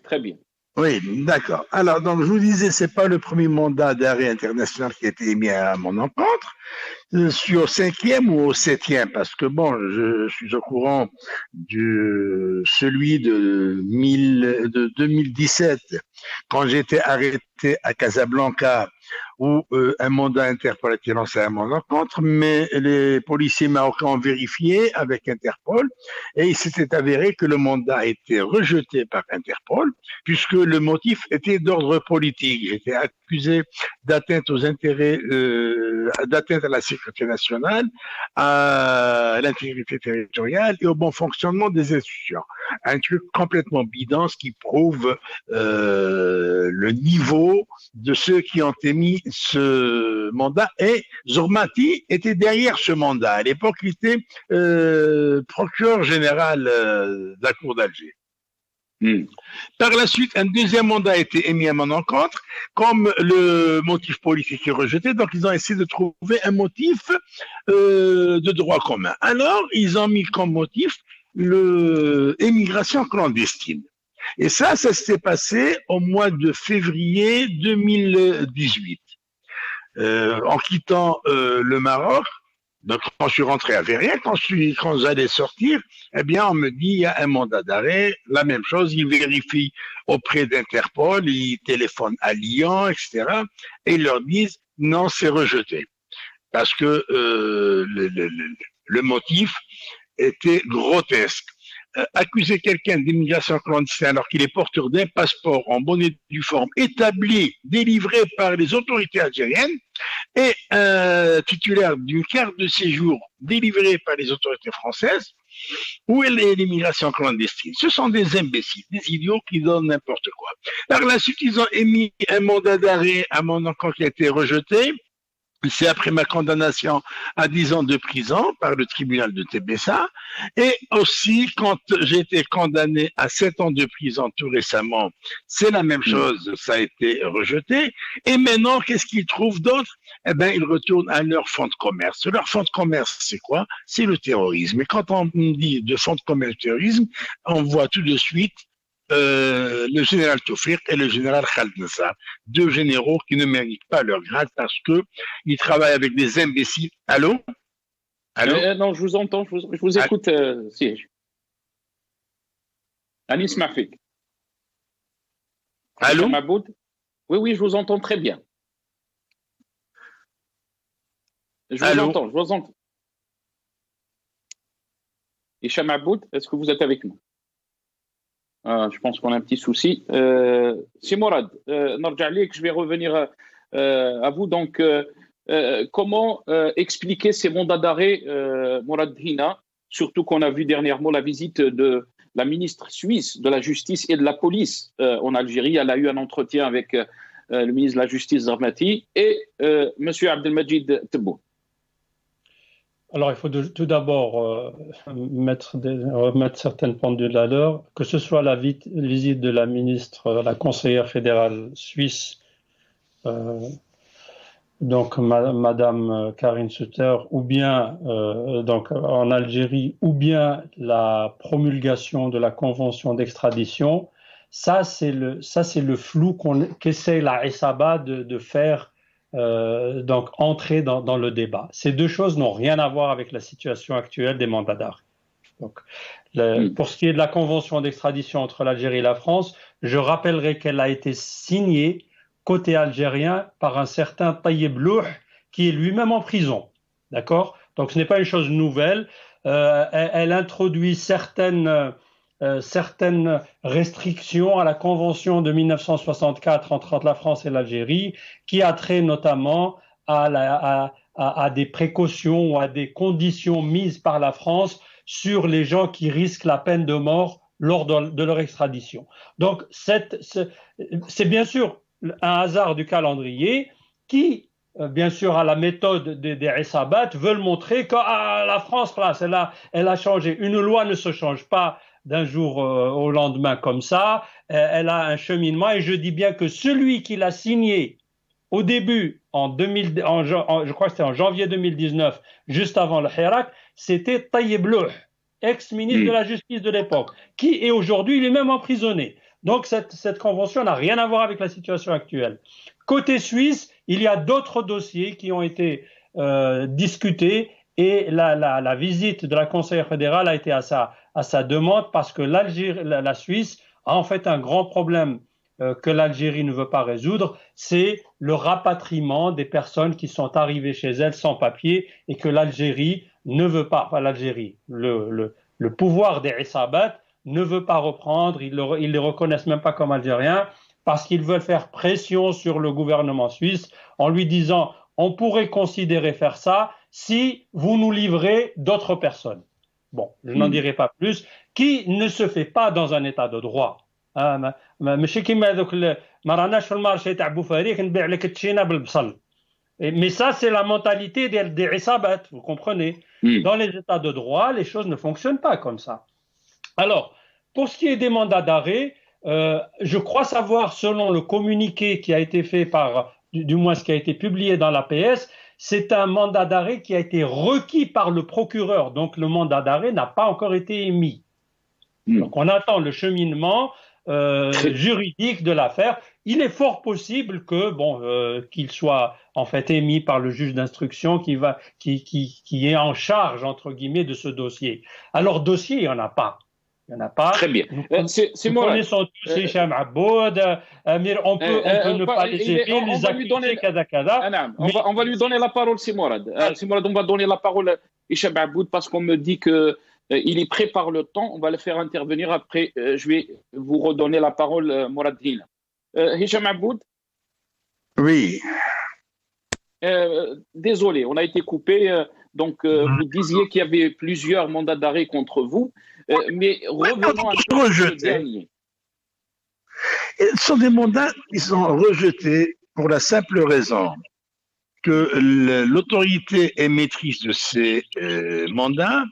très bien. Oui, d'accord. Alors, donc, je vous disais, c'est pas le premier mandat d'arrêt international qui a été émis à mon encontre. Je suis au 5e ou au 7e, parce que bon, je suis au courant de celui de 2017, quand j'étais arrêté à Casablanca, où un mandat Interpol a été lancé à mon encontre, mais les policiers marocains ont vérifié avec Interpol et il s'était avéré que le mandat a été rejeté par Interpol puisque le motif était d'ordre politique. J'étais accusé d'atteinte aux intérêts, d'atteinte à la sécurité nationale, à l'intégrité territoriale et au bon fonctionnement des institutions. Un truc complètement bidon, ce qui prouve le niveau de ceux qui ont émis ce mandat. Et Zormati était derrière ce mandat. À l'époque, il était procureur général de la Cour d'Alger. Par la suite, un deuxième mandat a été émis à mon encontre, comme le motif politique est rejeté, donc ils ont essayé de trouver un motif de droit commun. Alors, ils ont mis comme motif l'émigration clandestine. Et ça s'est passé au mois de février 2018. En quittant le Maroc, donc quand je suis rentré à Verrières, quand j'allais sortir, eh bien on me dit il y a un mandat d'arrêt, la même chose, ils vérifient auprès d'Interpol, ils téléphonent à Lyon, etc. Et ils leur disent non, c'est rejeté. Parce que le motif était grotesque. Accuser quelqu'un d'immigration clandestine alors qu'il est porteur d'un passeport en bonne et due forme établi, délivré par les autorités algériennes, et titulaire d'une carte de séjour délivrée par les autorités françaises, où est l'immigration clandestine? Ce sont des imbéciles, des idiots qui donnent n'importe quoi. Par la suite, ils ont émis un mandat d'arrêt à mon encontre qui a été rejeté. C'est après ma condamnation à 10 ans de prison par le tribunal de Tébessa. Et aussi, quand j'ai été condamné à 7 ans de prison tout récemment, c'est la même chose, ça a été rejeté. Et maintenant, qu'est-ce qu'ils trouvent d'autre? Eh bien, ils retournent à leur fonds de commerce. Leur fonds de commerce, c'est quoi? C'est le terrorisme. Et quand on dit de fonds de commerce terrorisme, on voit tout de suite le général Toufik et le général Khaled Nassar, deux généraux qui ne méritent pas leur grade parce qu'ils travaillent avec des imbéciles. Allô? Allô? Non, je vous entends, je vous écoute, Siege. Anis Mafik. Allô? Oui, je vous entends très bien. Je vous entends. Hicham Aboud, est-ce que vous êtes avec nous? Je pense qu'on a un petit souci. C'est Mourad. Je vais revenir à vous. Donc, comment expliquer ces mandats d'arrêt, Mourad Hina, surtout qu'on a vu dernièrement la visite de la ministre suisse de la Justice et de la Police en Algérie. Elle a eu un entretien avec le ministre de la Justice, Zarmati, et M. Abdelmajid Tebboune. Alors, il faut tout d'abord remettre certaines pendules à l'heure, que ce soit la visite de la ministre, la conseillère fédérale suisse, donc Madame Karine Sutter, ou bien donc en Algérie, ou bien la promulgation de la convention d'extradition. Ça, c'est le flou qu'essaie la Issaba de faire. Donc entrer dans le débat. Ces deux choses n'ont rien à voir avec la situation actuelle des mandats d'arrêt. Donc, pour ce qui est de la convention d'extradition entre l'Algérie et la France, je rappellerai qu'elle a été signée côté algérien par un certain Tayeb Louh, qui est lui-même en prison. D'accord? Donc ce n'est pas une chose nouvelle. Elle introduit certaines restrictions à la convention de 1964 entre la France et l'Algérie, qui a trait notamment à des précautions ou à des conditions mises par la France sur les gens qui risquent la peine de mort lors de leur extradition. Donc c'est bien sûr un hasard du calendrier qui, bien sûr, à la méthode des Isabat, veulent montrer que la France, elle a changé. Une loi ne se change pas d'un jour au lendemain comme ça. Elle a un cheminement, et je dis bien que celui qui l'a signé au début, je crois que c'était en janvier 2019, juste avant le Hirak, c'était Tayeb Louh, ex-ministre de la Justice de l'époque, qui est aujourd'hui lui-même emprisonné. Donc cette convention n'a rien à voir avec la situation actuelle. Côté suisse, il y a d'autres dossiers qui ont été discutés, et la visite de la conseillère fédérale a été à sa demande, parce que la Suisse a en fait un grand problème que l'Algérie ne veut pas résoudre, c'est le rapatriement des personnes qui sont arrivées chez elle sans papier, et que l'Algérie ne veut pas, enfin l'Algérie, le pouvoir des Isabat ne veut pas reprendre, ils les reconnaissent même pas comme algériens, parce qu'ils veulent faire pression sur le gouvernement suisse en lui disant on pourrait considérer faire ça si vous nous livrez d'autres personnes. Bon, je n'en dirai pas plus, qui ne se fait pas dans un état de droit. Mais ça, c'est la mentalité des Isabat, vous comprenez. Dans les états de droit, les choses ne fonctionnent pas comme ça. Alors, pour ce qui est des mandats d'arrêt, je crois savoir, selon le communiqué qui a été fait du moins ce qui a été publié dans l'APS, c'est un mandat d'arrêt qui a été requis par le procureur. Donc, le mandat d'arrêt n'a pas encore été émis. Donc, on attend le cheminement juridique de l'affaire. Il est fort possible qu'il soit en fait émis par le juge d'instruction qui est en charge, entre guillemets, de ce dossier. Alors, dossier, il n'y en a pas. Il n'y en a pas. Très bien. C'est moi. Nous connaissons tous Hicham Aboud. Amir, on peut ne pas laisser les accuser, on va lui donner la parole, Simorad. Simorad, on va donner la parole à Hicham Aboud, parce qu'on me dit que il est prêt par le temps. On va le faire intervenir après. Je vais vous redonner la parole, Morad Hina. Hicham Aboud. Oui. Désolé, on a été coupé. Donc, vous disiez qu'il y avait plusieurs mandats d'arrêt contre vous. Mais revenons à ce dernier. Ce sont des mandats qui sont rejetés pour la simple raison que l'autorité émettrice de ces mandats,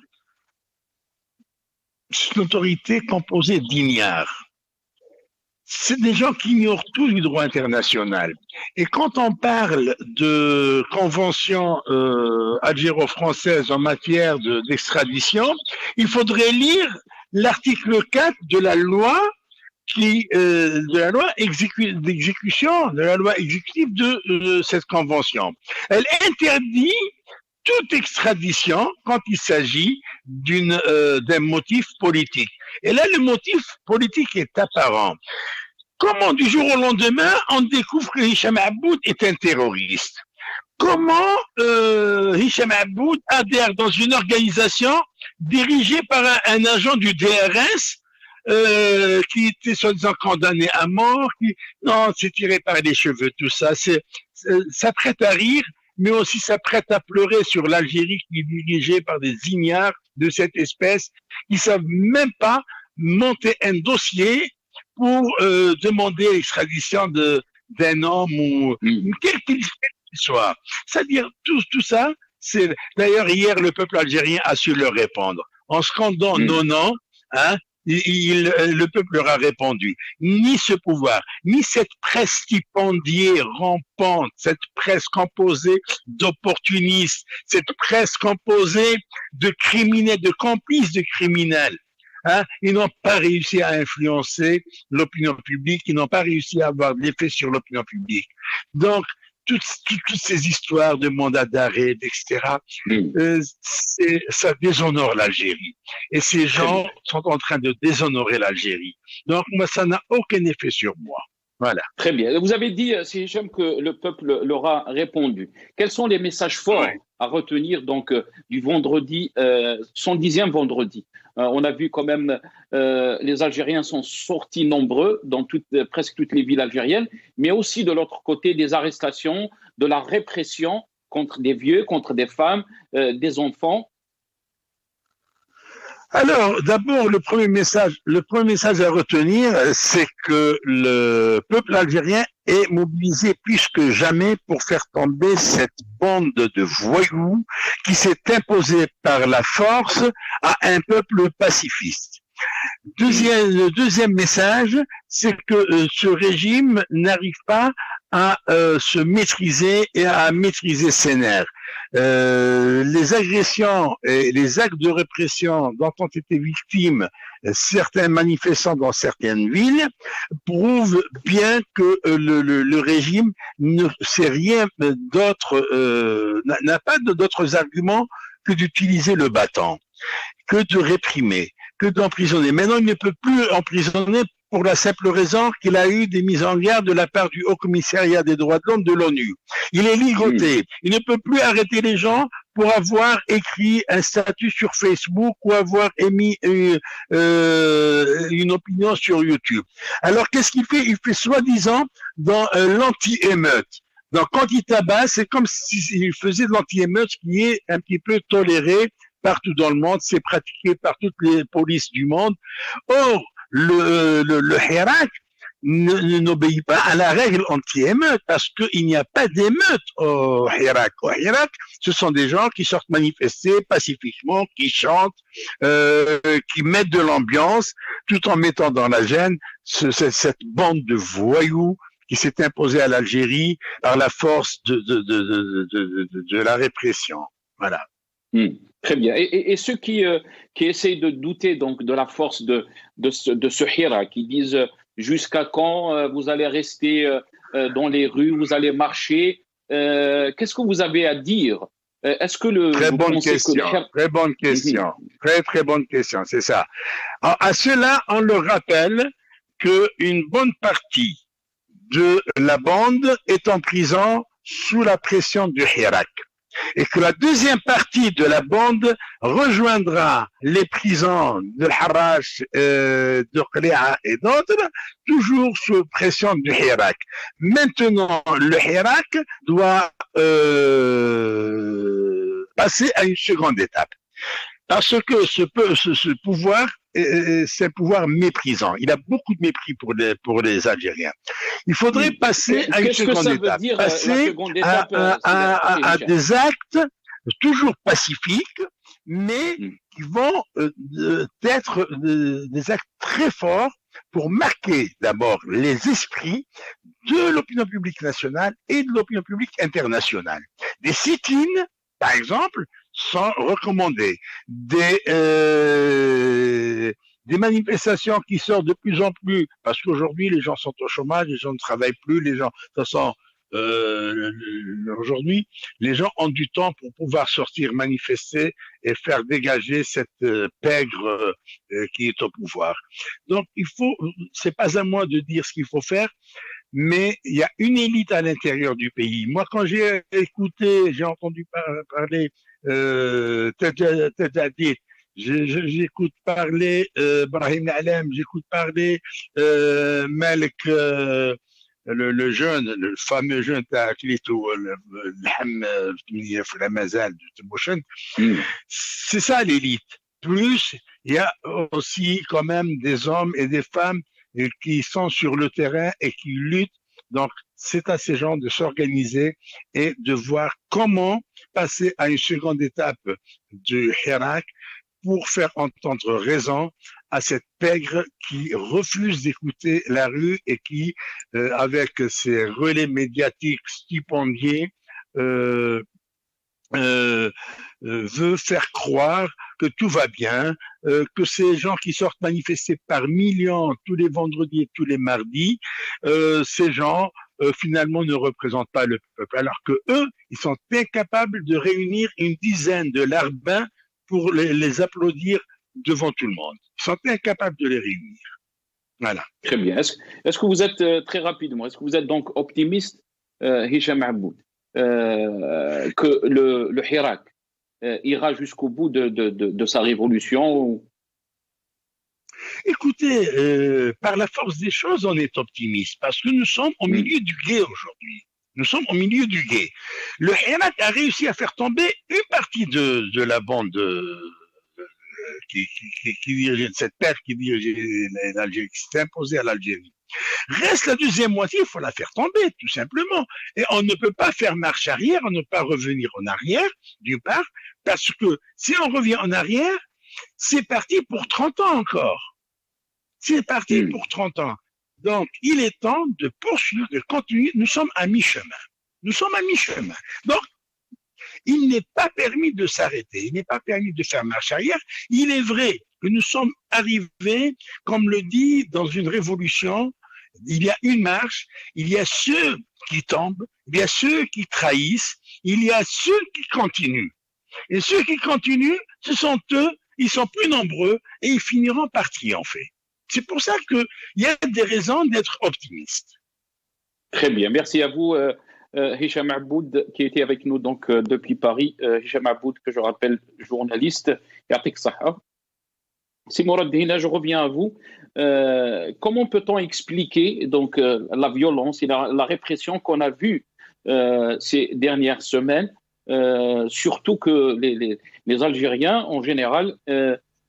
c'est une autorité composée d'ignares. C'est des gens qui ignorent tout du droit international. Et quand on parle de convention algéro-française en matière d'extradition, il faudrait lire l'article 4 de la loi d'exécution, de la loi exécutive de cette convention. Elle interdit toute extradition quand il s'agit d'un motif politique. Et là, le motif politique est apparent. Comment, du jour au lendemain, on découvre que Hicham Aboud est un terroriste? Comment Hicham Aboud adhère dans une organisation dirigée par un agent du DRS qui était soi-disant condamné à mort? Non, c'est tiré par les cheveux, tout ça. Ça prête à rire, mais aussi ça prête à pleurer sur l'Algérie qui est dirigée par des ignares de cette espèce qui ne savent même pas monter un dossier pour demander l'extradition d'un homme ou quel qu'il soit. C'est-à-dire, tout ça, d'ailleurs, hier, le peuple algérien a su leur répondre. En scandant non, hein, le peuple leur a répondu. Ni ce pouvoir, ni cette presse stipendiée, rampante, cette presse composée d'opportunistes, cette presse composée de criminels, de complices de criminels. Hein, ils n'ont pas réussi à influencer l'opinion publique, ils n'ont pas réussi à avoir de l'effet sur l'opinion publique. Donc, toutes ces histoires de mandat d'arrêt, etc., ça déshonore l'Algérie. Et ces gens sont en train de déshonorer l'Algérie. Donc, moi, ça n'a aucun effet sur moi. Voilà. Très bien. Vous avez dit, Hichem, que le peuple leur a répondu. Quels sont les messages forts à retenir donc du vendredi, son 10e vendredi? On a vu quand même les Algériens sont sortis nombreux dans presque toutes les villes algériennes, mais aussi de l'autre côté des arrestations, de la répression contre des vieux, contre des femmes, des enfants. Alors, d'abord, le premier message à retenir, c'est que le peuple algérien est mobilisé plus que jamais pour faire tomber cette bande de voyous qui s'est imposée par la force à un peuple pacifiste. Le deuxième message, c'est que ce régime n'arrive pas à se maîtriser et à maîtriser ses nerfs. Les agressions et les actes de répression dont ont été victimes certains manifestants dans certaines villes prouvent bien que le régime ne sait rien d'autre, n'a pas d'autres arguments que d'utiliser le bâton, que de réprimer, que d'emprisonner. Maintenant, il ne peut plus emprisonner pour la simple raison qu'il a eu des mises en garde de la part du Haut Commissariat des droits de l'homme de l'ONU. Il est ligoté. Il ne peut plus arrêter les gens pour avoir écrit un statut sur Facebook ou avoir émis une opinion sur YouTube. Alors, qu'est-ce qu'il fait? Il fait soi-disant dans l'anti-émeute. Donc, quand il tabasse, c'est comme s'il faisait de l'anti-émeute, ce qui est un petit peu toléré partout dans le monde, c'est pratiqué par toutes les polices du monde. Or, le Hirak n'obéit pas à la règle anti-émeute parce qu'il n'y a pas d'émeute au Hirak. Au Hirak, ce sont des gens qui sortent manifester pacifiquement, qui chantent, qui mettent de l'ambiance, tout en mettant dans la gêne cette bande de voyous qui s'est imposée à l'Algérie par la force de la répression. Voilà. Très bien. Et ceux qui essayent de douter donc de la force de ce Hirak, qui disent jusqu'à quand vous allez rester dans les rues, vous allez marcher, qu'est-ce que vous avez à dire? Est-ce que très bonne question, très bonne question, c'est ça. Alors, à cela, on leur rappelle qu'une bonne partie de la bande est en prison sous la pression du Hirak. Et que la deuxième partie de la bande rejoindra les prisons de Harrach, de Qli'a et d'autres, toujours sous pression du Hirak. Maintenant, le Hirak doit passer à une seconde étape. Parce que ce pouvoir, c'est un pouvoir méprisant. Il a beaucoup de mépris pour les Algériens. Il faudrait passer à une seconde étape. Passer à des actes toujours pacifiques, mais qui vont être des actes très forts pour marquer d'abord les esprits de l'opinion publique nationale et de l'opinion publique internationale. Des sit-ins, par exemple, sont recommandés. Des manifestations qui sortent de plus en plus, parce qu'aujourd'hui les gens sont au chômage, les gens ne travaillent plus, les gens, de toute façon, aujourd'hui, les gens ont du temps pour pouvoir sortir manifester et faire dégager cette pègre qui est au pouvoir. Donc, c'est pas à moi de dire ce qu'il faut faire, mais il y a une élite à l'intérieur du pays. Moi, quand j'ai entendu parler j'écoute parler Brahim Alem, j'écoute parler Malik, le jeune, le fameux jeune Taklito, c'est ça l'élite. Plus, il y a aussi quand même des hommes et des femmes qui sont sur le terrain et qui luttent. Donc, c'est à ces gens de s'organiser et de voir comment passer à une seconde étape du Hirak pour faire entendre raison à cette pègre qui refuse d'écouter la rue et qui, avec ses relais médiatiques stipendiés, veut faire croire que tout va bien, que ces gens qui sortent manifester par millions tous les vendredis et tous les mardis, ces gens finalement ne représentent pas le peuple, alors que eux, ils sont incapables de réunir une dizaine de larbins pour les applaudir devant tout le monde. Ils sont incapables de les réunir. Voilà. Très bien. Est-ce que vous êtes, très rapidement, est-ce que vous êtes donc optimiste, Hicham Aboud, que le Hirak ira jusqu'au bout de sa révolution? Écoutez, par la force des choses, on est optimiste parce que nous sommes au milieu du gué aujourd'hui. Nous sommes au milieu du gué. Le Hirak a réussi à faire tomber une partie de la bande qui dirigeait cette paire qui dirigeait l'Algérie, qui s'est imposée à l'Algérie. Reste la deuxième moitié, il faut la faire tomber, tout simplement. Et on ne peut pas faire marche arrière, on ne peut pas revenir en arrière, d'une part, parce que si on revient en arrière, c'est parti pour 30 ans encore. C'est parti pour 30 ans. Donc, il est temps de poursuivre, de continuer. Nous sommes à mi-chemin. Nous sommes à mi-chemin. Donc, il n'est pas permis de s'arrêter. Il n'est pas permis de faire marche arrière. Il est vrai que nous sommes arrivés, comme le dit dans une révolution, il y a une marche, il y a ceux qui tombent, il y a ceux qui trahissent, il y a ceux qui continuent. Et ceux qui continuent, ce sont eux, ils sont plus nombreux et ils finiront par triompher. C'est pour ça qu'il y a des raisons d'être optimiste. Très bien, merci à vous, Hicham Aboud, qui était avec nous donc depuis Paris. Hicham Aboud, que je rappelle, journaliste. Si Mourad Dina, je reviens à vous. Comment peut-on expliquer donc la violence et la répression qu'on a vue ces dernières semaines, surtout que les Algériens en général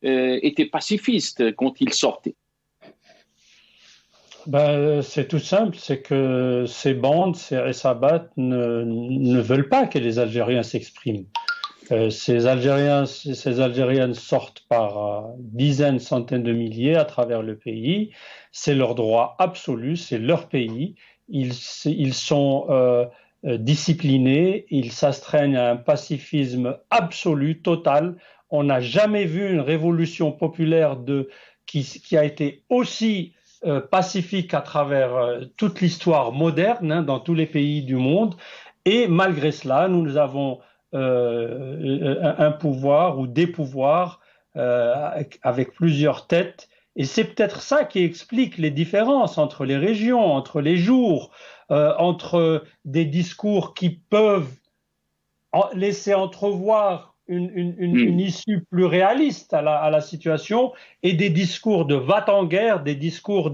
étaient pacifistes quand ils sortaient? C'est tout simple, c'est que ces bandes, ces Essabat ne veulent pas que les Algériens s'expriment. Ces Algériennes sortent par dizaines, centaines de milliers à travers le pays. C'est leur droit absolu, c'est leur pays. Ils sont disciplinés, ils s'astreignent à un pacifisme absolu, total. On n'a jamais vu une révolution populaire qui a été aussi pacifique à travers toute l'histoire moderne, dans tous les pays du monde. Et malgré cela, nous avons un pouvoir ou des pouvoirs avec plusieurs têtes. Et c'est peut-être ça qui explique les différences entre les régions, entre les jours, entre des discours qui peuvent laisser entrevoir une issue plus réaliste à la situation et des discours de va-t-en-guerre, des discours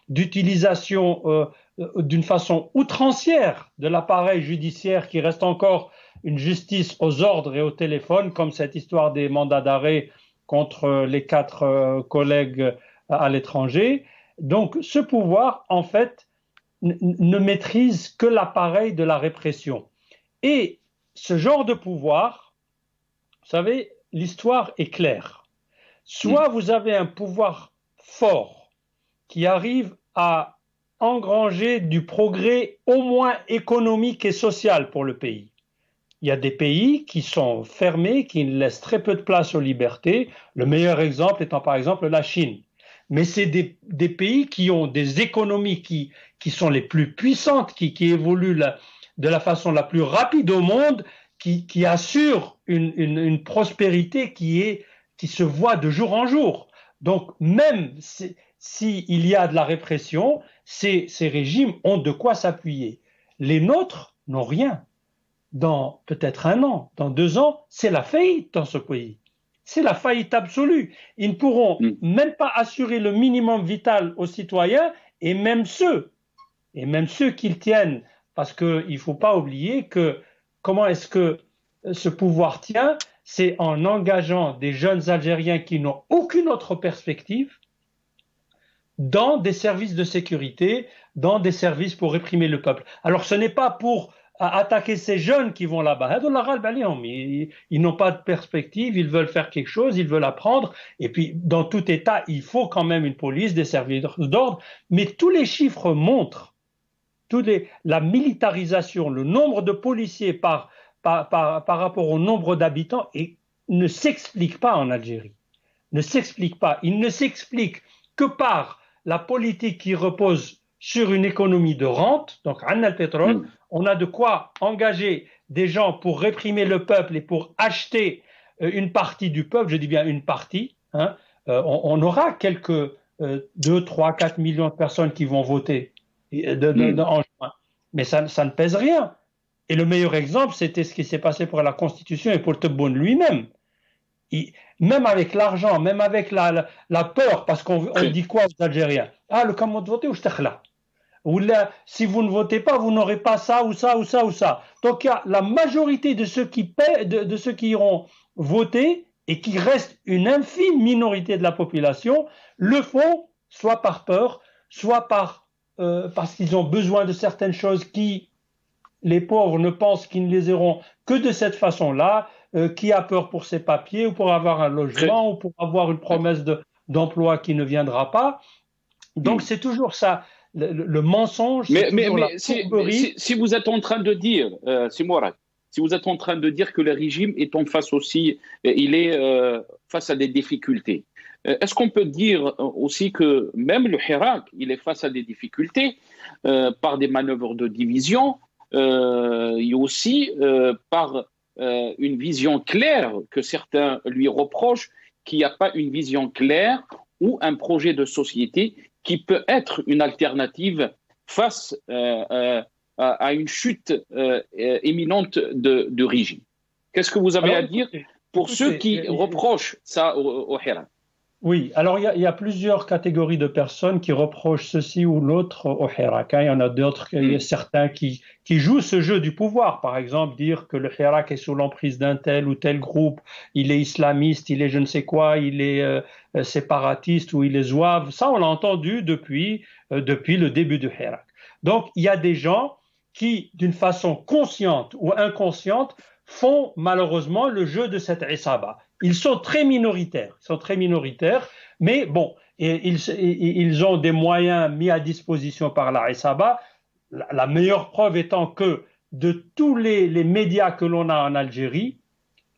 d'utilisation d'une façon outrancière de l'appareil judiciaire qui reste encore une justice aux ordres et au téléphone, comme cette histoire des mandats d'arrêt contre les 4 collègues à l'étranger. Donc ce pouvoir, en fait, ne maîtrise que l'appareil de la répression. Et ce genre de pouvoir, vous savez, l'histoire est claire. Soit vous avez un pouvoir fort qui arrive à engranger du progrès au moins économique et social pour le pays. Il y a des pays qui sont fermés, qui laissent très peu de place aux libertés. Le meilleur exemple étant par exemple la Chine. Mais c'est des pays qui ont des économies qui sont les plus puissantes, qui évoluent de la façon la plus rapide au monde, qui assurent une prospérité qui se voit de jour en jour. Donc même s'il y a de la répression, ces régimes ont de quoi s'appuyer. Les nôtres n'ont rien. Dans peut-être 1 an, dans 2 ans, c'est la faillite dans ce pays. C'est la faillite absolue. Ils ne pourront même pas assurer le minimum vital aux citoyens et même ceux qu'ils tiennent. Parce qu'il ne faut pas oublier que comment est-ce que ce pouvoir tient? C'est en engageant des jeunes Algériens qui n'ont aucune autre perspective dans des services de sécurité, dans des services pour réprimer le peuple. Alors ce n'est pas pour attaquer ces jeunes qui vont là-bas. Ils n'ont pas de perspective, ils veulent faire quelque chose, ils veulent apprendre. Et puis, dans tout État, il faut quand même une police, des services d'ordre. Mais tous les chiffres montrent, la militarisation, le nombre de policiers par rapport au nombre d'habitants ne s'explique pas en Algérie. Ne s'explique pas. Il ne s'explique que par la politique qui repose sur une économie de rente, donc on a le pétrole, on a de quoi engager des gens pour réprimer le peuple et pour acheter une partie du peuple, je dis bien une partie, hein, on aura quelques 2, 3, 4 millions de personnes qui vont voter en juin, mais ça ne pèse rien. Et le meilleur exemple, c'était ce qui s'est passé pour la Constitution et pour Tebboune lui-même. Même avec l'argent, même avec la peur, parce qu'on dit quoi aux Algériens? Ah, le comment de voter ou là. Ou là, si vous ne votez pas, vous n'aurez pas ça ou ça ou ça ou ça. Donc, la majorité de ceux qui de ceux qui iront voter et qui reste une infime minorité de la population, le font soit par peur, soit parce qu'ils ont besoin de certaines choses qui, les pauvres ne pensent qu'ils ne les auront que de cette façon-là, qui a peur pour ses papiers ou pour avoir un logement ou pour avoir une promesse d'emploi qui ne viendra pas. Donc c'est toujours ça, le mensonge. Mais si vous êtes en train de dire, c'est Mourad, si vous êtes en train de dire que le régime est en face aussi, il est face à des difficultés. Est-ce qu'on peut dire aussi que même le Hirak, il est face à des difficultés par des manœuvres de division et aussi par une vision claire que certains lui reprochent, qu'il n'y a pas une vision claire ou un projet de société qui peut être une alternative face à une chute imminente de régime. Qu'est-ce que vous avez à dire pour ceux qui reprochent ça au Hirak? Oui, alors il y a plusieurs catégories de personnes qui reprochent ceci ou l'autre au Hirak. Il y en a d'autres, il y a certains qui jouent ce jeu du pouvoir. Par exemple, dire que le Hirak est sous l'emprise d'un tel ou tel groupe, il est islamiste, il est je ne sais quoi, il est séparatiste ou il est zouave. Ça, on l'a entendu depuis le début du Hirak. Donc, il y a des gens qui, d'une façon consciente ou inconsciente, font malheureusement le jeu de cette Isaba. Ils sont très minoritaires, mais bon, ils ont des moyens mis à disposition par la Isaba. La meilleure preuve étant que de tous les médias que l'on a en Algérie,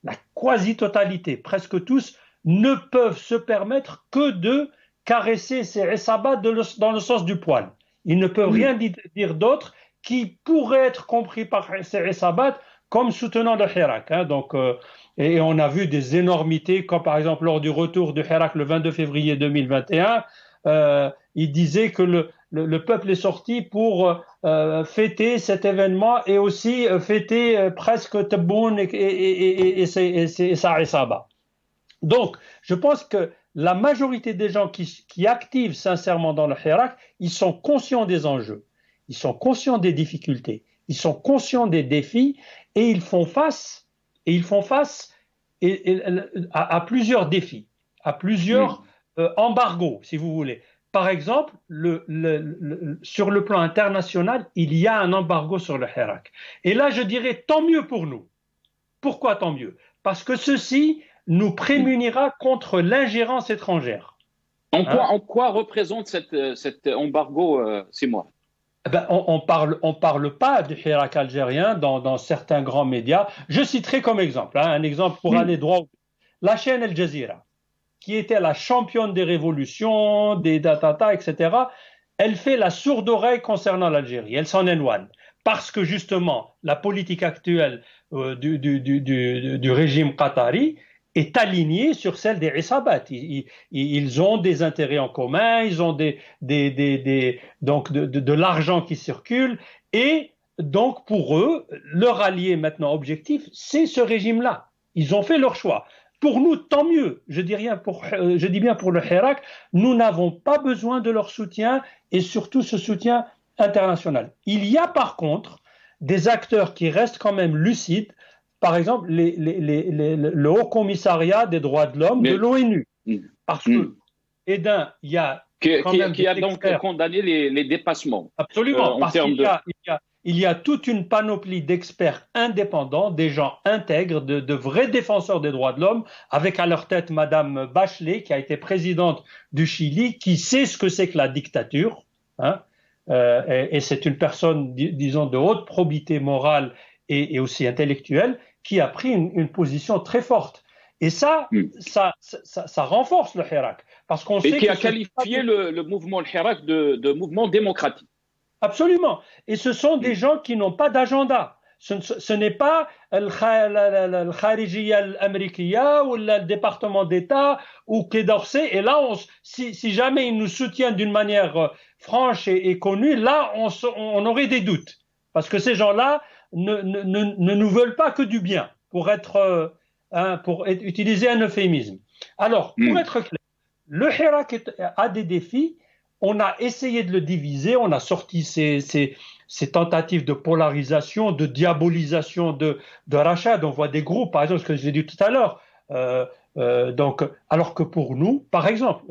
la quasi-totalité, presque tous, ne peuvent se permettre que de caresser ces Isaba dans le sens du poil. Ils ne peuvent rien dire d'autre qui pourrait être compris par ces Isaba comme soutenant le Hirak. Donc, et on a vu des énormités, comme par exemple lors du retour du Hirak le 22 février 2021, il disait que le peuple est sorti pour fêter cet événement et aussi fêter presque Tebboune et sa Isaba. Donc, je pense que la majorité des gens qui activent sincèrement dans le Hirak, ils sont conscients des enjeux, ils sont conscients des difficultés, ils sont conscients des défis et ils font face à plusieurs défis, à plusieurs embargos, si vous voulez. Par exemple, sur le plan international, il y a un embargo sur le Hirak. Et là, je dirais tant mieux pour nous. Pourquoi tant mieux? Parce que ceci nous prémunira contre l'ingérence étrangère. En quoi représente cet embargo, c'est moi? On parle pas du Hirak algérien dans certains grands médias. Je citerai comme exemple, un exemple pour aller droit. La chaîne Al Jazeera, qui était la championne des révolutions, des datata, etc., elle fait la sourde oreille concernant l'Algérie. Elle s'en éloigne. Parce que justement, la politique actuelle du régime qatari est alignée sur celle des Isabat. Ils ont des intérêts en commun, ils ont donc de l'argent qui circule, et donc pour eux, leur allié maintenant objectif, c'est ce régime-là. Ils ont fait leur choix. Pour nous, tant mieux. Je dis bien pour le Hirak, nous n'avons pas besoin de leur soutien et surtout ce soutien international. Il y a par contre des acteurs qui restent quand même lucides. Par exemple, le Haut Commissariat des droits de l'homme de l'ONU. Parce que, il y a qui a donc condamné les dépassements. Absolument, parce qu'il y a toute une panoplie d'experts indépendants, des gens intègres, de vrais défenseurs des droits de l'homme, avec à leur tête Madame Bachelet, qui a été présidente du Chili, qui sait ce que c'est que la dictature. Et c'est une personne, disons, de haute probité morale et aussi intellectuelle, qui a pris une position très forte. Et ça renforce le Hirak. Parce qu'on sait qui a qualifié le mouvement Hirak de mouvement démocratique. Absolument. Et ce sont des gens qui n'ont pas d'agenda. Ce n'est pas le Kharijiyya al-Amrikiya ou le département d'État ou Quai d'Orsay. Et là, si jamais ils nous soutiennent d'une manière franche et connue, là, on aurait des doutes. Parce que ces gens-là ne nous veulent pas que du bien, pour utiliser un euphémisme. Alors, pour être clair, le Hirak a des défis. On a essayé de le diviser, on a sorti ces tentatives de polarisation, de diabolisation de Rachad. On voit des groupes, par exemple, ce que j'ai dit tout à l'heure. Donc, alors que pour nous, par exemple,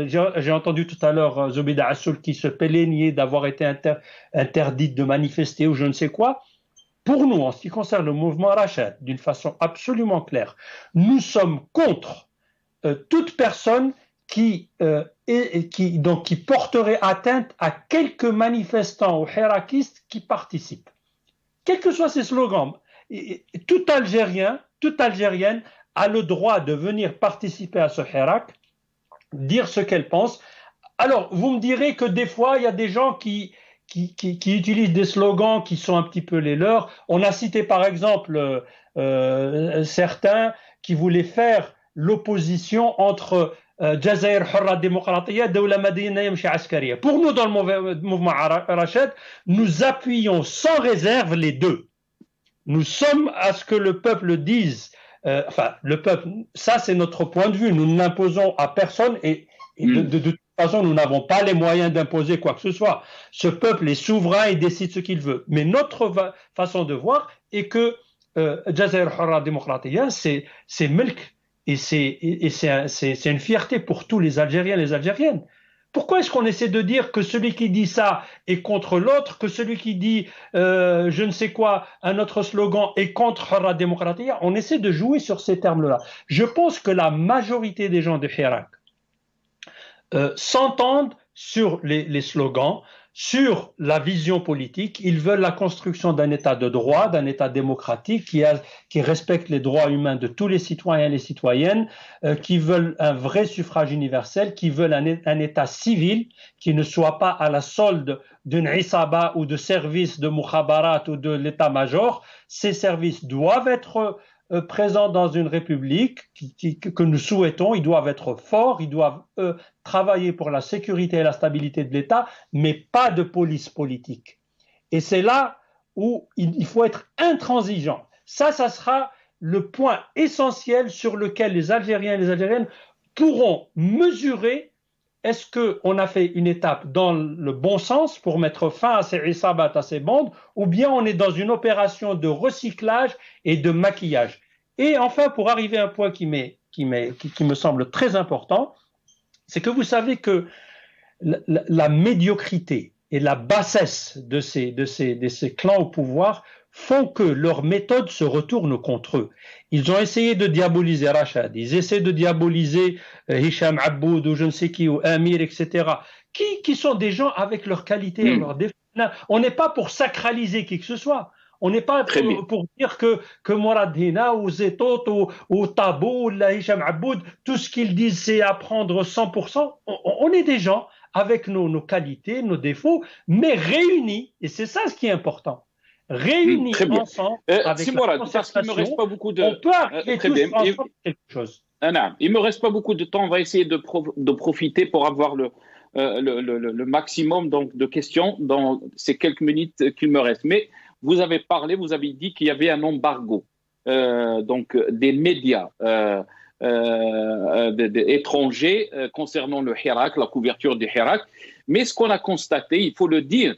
j'ai entendu tout à l'heure Zobida Assoul qui se plaignait d'avoir été interdite de manifester ou je ne sais quoi. Pour nous, en ce qui concerne le mouvement Rachad, d'une façon absolument claire, nous sommes contre toute personne qui porterait atteinte à quelques manifestants ou hirakistes qui participent. Quels que soient ces slogans, tout Algérien, toute Algérienne a le droit de venir participer à ce hirak, dire ce qu'elle pense. Alors, vous me direz que des fois, il y a des gens qui utilisent des slogans qui sont un petit peu les leurs. On a cité par exemple certains qui voulaient faire l'opposition entre Jazair Hurra Démocratia, Dawla Madina Yamshi Askaria. Pour nous, dans le mouvement Rachad, nous appuyons sans réserve les deux. Nous sommes à ce que le peuple dise. Le peuple, ça c'est notre point de vue. Nous ne l'imposons à personne et de toute façon, nous n'avons pas les moyens d'imposer quoi que ce soit. Ce peuple est souverain et décide ce qu'il veut. Mais notre façon de voir est que Jazair Hurra Démocratia, c'est milk. Et c'est une fierté pour tous les Algériens et les Algériennes. Pourquoi est-ce qu'on essaie de dire que celui qui dit ça est contre l'autre, que celui qui dit je ne sais quoi, un autre slogan est contre la démocratie? On essaie de jouer sur ces termes-là. Je pense que la majorité des gens de Hirak s'entendent sur les slogans, sur la vision politique. Ils veulent la construction d'un État de droit, d'un État démocratique qui respecte les droits humains de tous les citoyens et les citoyennes, qui veulent un vrai suffrage universel, qui veulent un État civil qui ne soit pas à la solde d'une isaba ou de services de mukhabarat ou de l'état-major. Ces services doivent être présents dans une république que nous souhaitons. Ils doivent être forts, ils doivent travailler pour la sécurité et la stabilité de l'État, mais pas de police politique. Et c'est là où il faut être intransigeant. Ça sera le point essentiel sur lequel les Algériens et les Algériennes pourront mesurer est-ce qu'on a fait une étape dans le bon sens pour mettre fin à ces isabat, à ces bandes, ou bien on est dans une opération de recyclage et de maquillage. Et enfin, pour arriver à un point qui me semble très important, c'est que vous savez que la médiocrité et la bassesse de ces clans au pouvoir font que leurs méthodes se retournent contre eux. Ils ont essayé de diaboliser Rachad, ils essaient de diaboliser Hicham Aboud ou je ne sais qui, ou Amir, etc., qui sont des gens avec leurs qualités et leurs défauts. On n'est pas pour sacraliser qui que ce soit. On n'est pas pour dire que Mourad Hina ou Zetot ou Tabou ou Hicham Aboud, tout ce qu'ils disent c'est à prendre 100%. On est des gens avec nos qualités, nos défauts, mais réunis, et c'est ça ce qui est important. Réunis ensemble avec la concertation, me reste pas beaucoup de... on peut arriver tous ensemble quelque chose. Il ne me reste pas beaucoup de temps, on va essayer de profiter pour avoir le maximum donc, de questions dans ces quelques minutes qu'il me reste. Mais vous avez dit qu'il y avait un embargo donc, des médias étrangers concernant le Hirak, la couverture du Hirak. Mais ce qu'on a constaté, il faut le dire,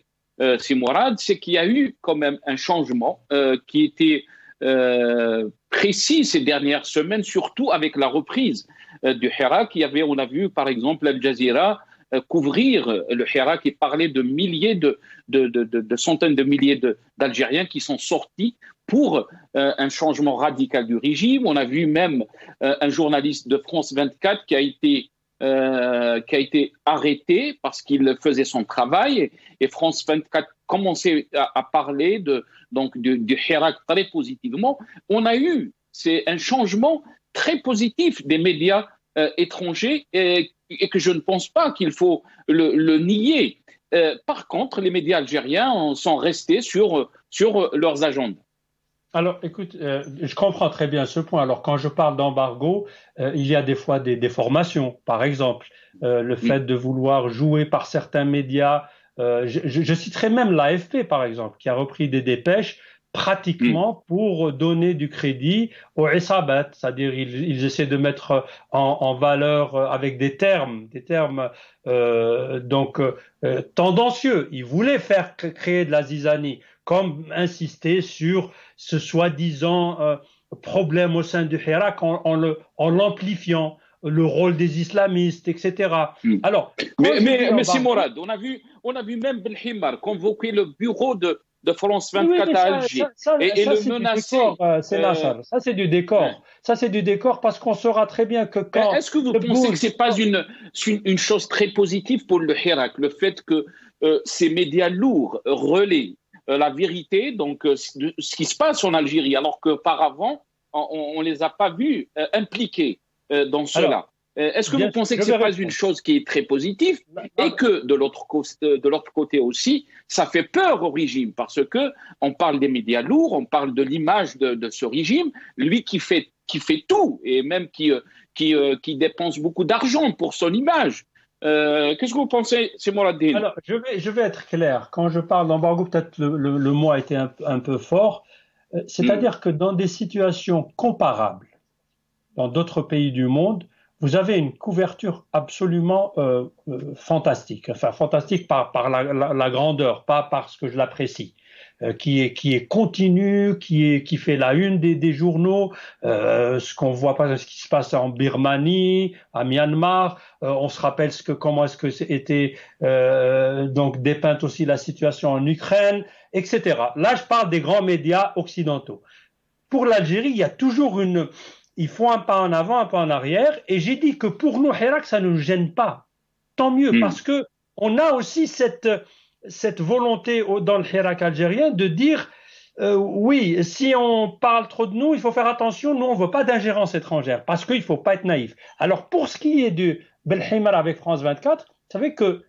Mourad, c'est qu'il y a eu quand même un changement qui était précis ces dernières semaines, surtout avec la reprise du Hirak. On a vu par exemple Al Jazeera couvrir le Hirak et parler de milliers de centaines de milliers d'Algériens qui sont sortis pour un changement radical du régime. On a vu même un journaliste de France 24 qui a été arrêté parce qu'il faisait son travail, et France 24 commençait à parler du Hirak très positivement. On a eu un changement très positif des médias étrangers et que je ne pense pas qu'il faut le nier. Par contre, les médias algériens sont restés sur leurs agendas. Alors, écoute, je comprends très bien ce point. Alors, quand je parle d'embargo, il y a des fois des déformations. Par exemple, le fait de vouloir jouer par certains médias. Je citerai même l'AFP, par exemple, qui a repris des dépêches pratiquement pour donner du crédit aux Essabat. C'est-à-dire, ils essaient de mettre en valeur avec des termes tendancieux. Ils voulaient faire créer de la zizanie, comme insister sur ce soi-disant problème au sein du Hirak en l'amplifiant, le rôle des islamistes, etc. Alors, mais c'est Mourad, on a vu même Belhimar convoquer le bureau de France 24 à Alger et le menacer. C'est Nassar. Ça, c'est du décor. Ça, c'est du décor parce qu'on saura très bien que quand. Est-ce que vous pensez que ce n'est pas une chose très positive pour le Hirak, le fait que ces médias lourds relaient la vérité, donc ce qui se passe en Algérie, alors qu'auparavant, on ne les a pas vus impliqués dans cela. Alors, est-ce que vous pensez que ce n'est pas une chose qui est très positive et que de l'autre côté aussi, ça fait peur au régime parce qu'on parle des médias lourds, on parle de l'image de ce régime, lui qui fait tout et même qui dépense beaucoup d'argent pour son image. Qu'est-ce que vous pensez, c'est Mouradine? Alors, je vais être clair. Quand je parle d'embargo, peut-être le mot a été un peu fort. C'est-à-dire que dans des situations comparables, dans d'autres pays du monde, vous avez une couverture absolument fantastique. Enfin, fantastique par la grandeur, pas parce que je l'apprécie. Qui est continue, qui fait la une des journaux, ce qu'on voit pas, ce qui se passe en Birmanie, à Myanmar, on se rappelle comment est-ce que c'était donc dépeinte aussi la situation en Ukraine, etc. Là, je parle des grands médias occidentaux. Pour l'Algérie, il y a toujours ils font un pas en avant, un pas en arrière, et j'ai dit que pour nous, Hirak, ça ne nous gêne pas. Tant mieux, parce que on a aussi cette volonté dans le Hirak algérien de dire oui, si on parle trop de nous, il faut faire attention, nous on ne veut pas d'ingérence étrangère parce qu'il ne faut pas être naïf. Alors pour ce qui est du Belhimar avec France 24, vous savez que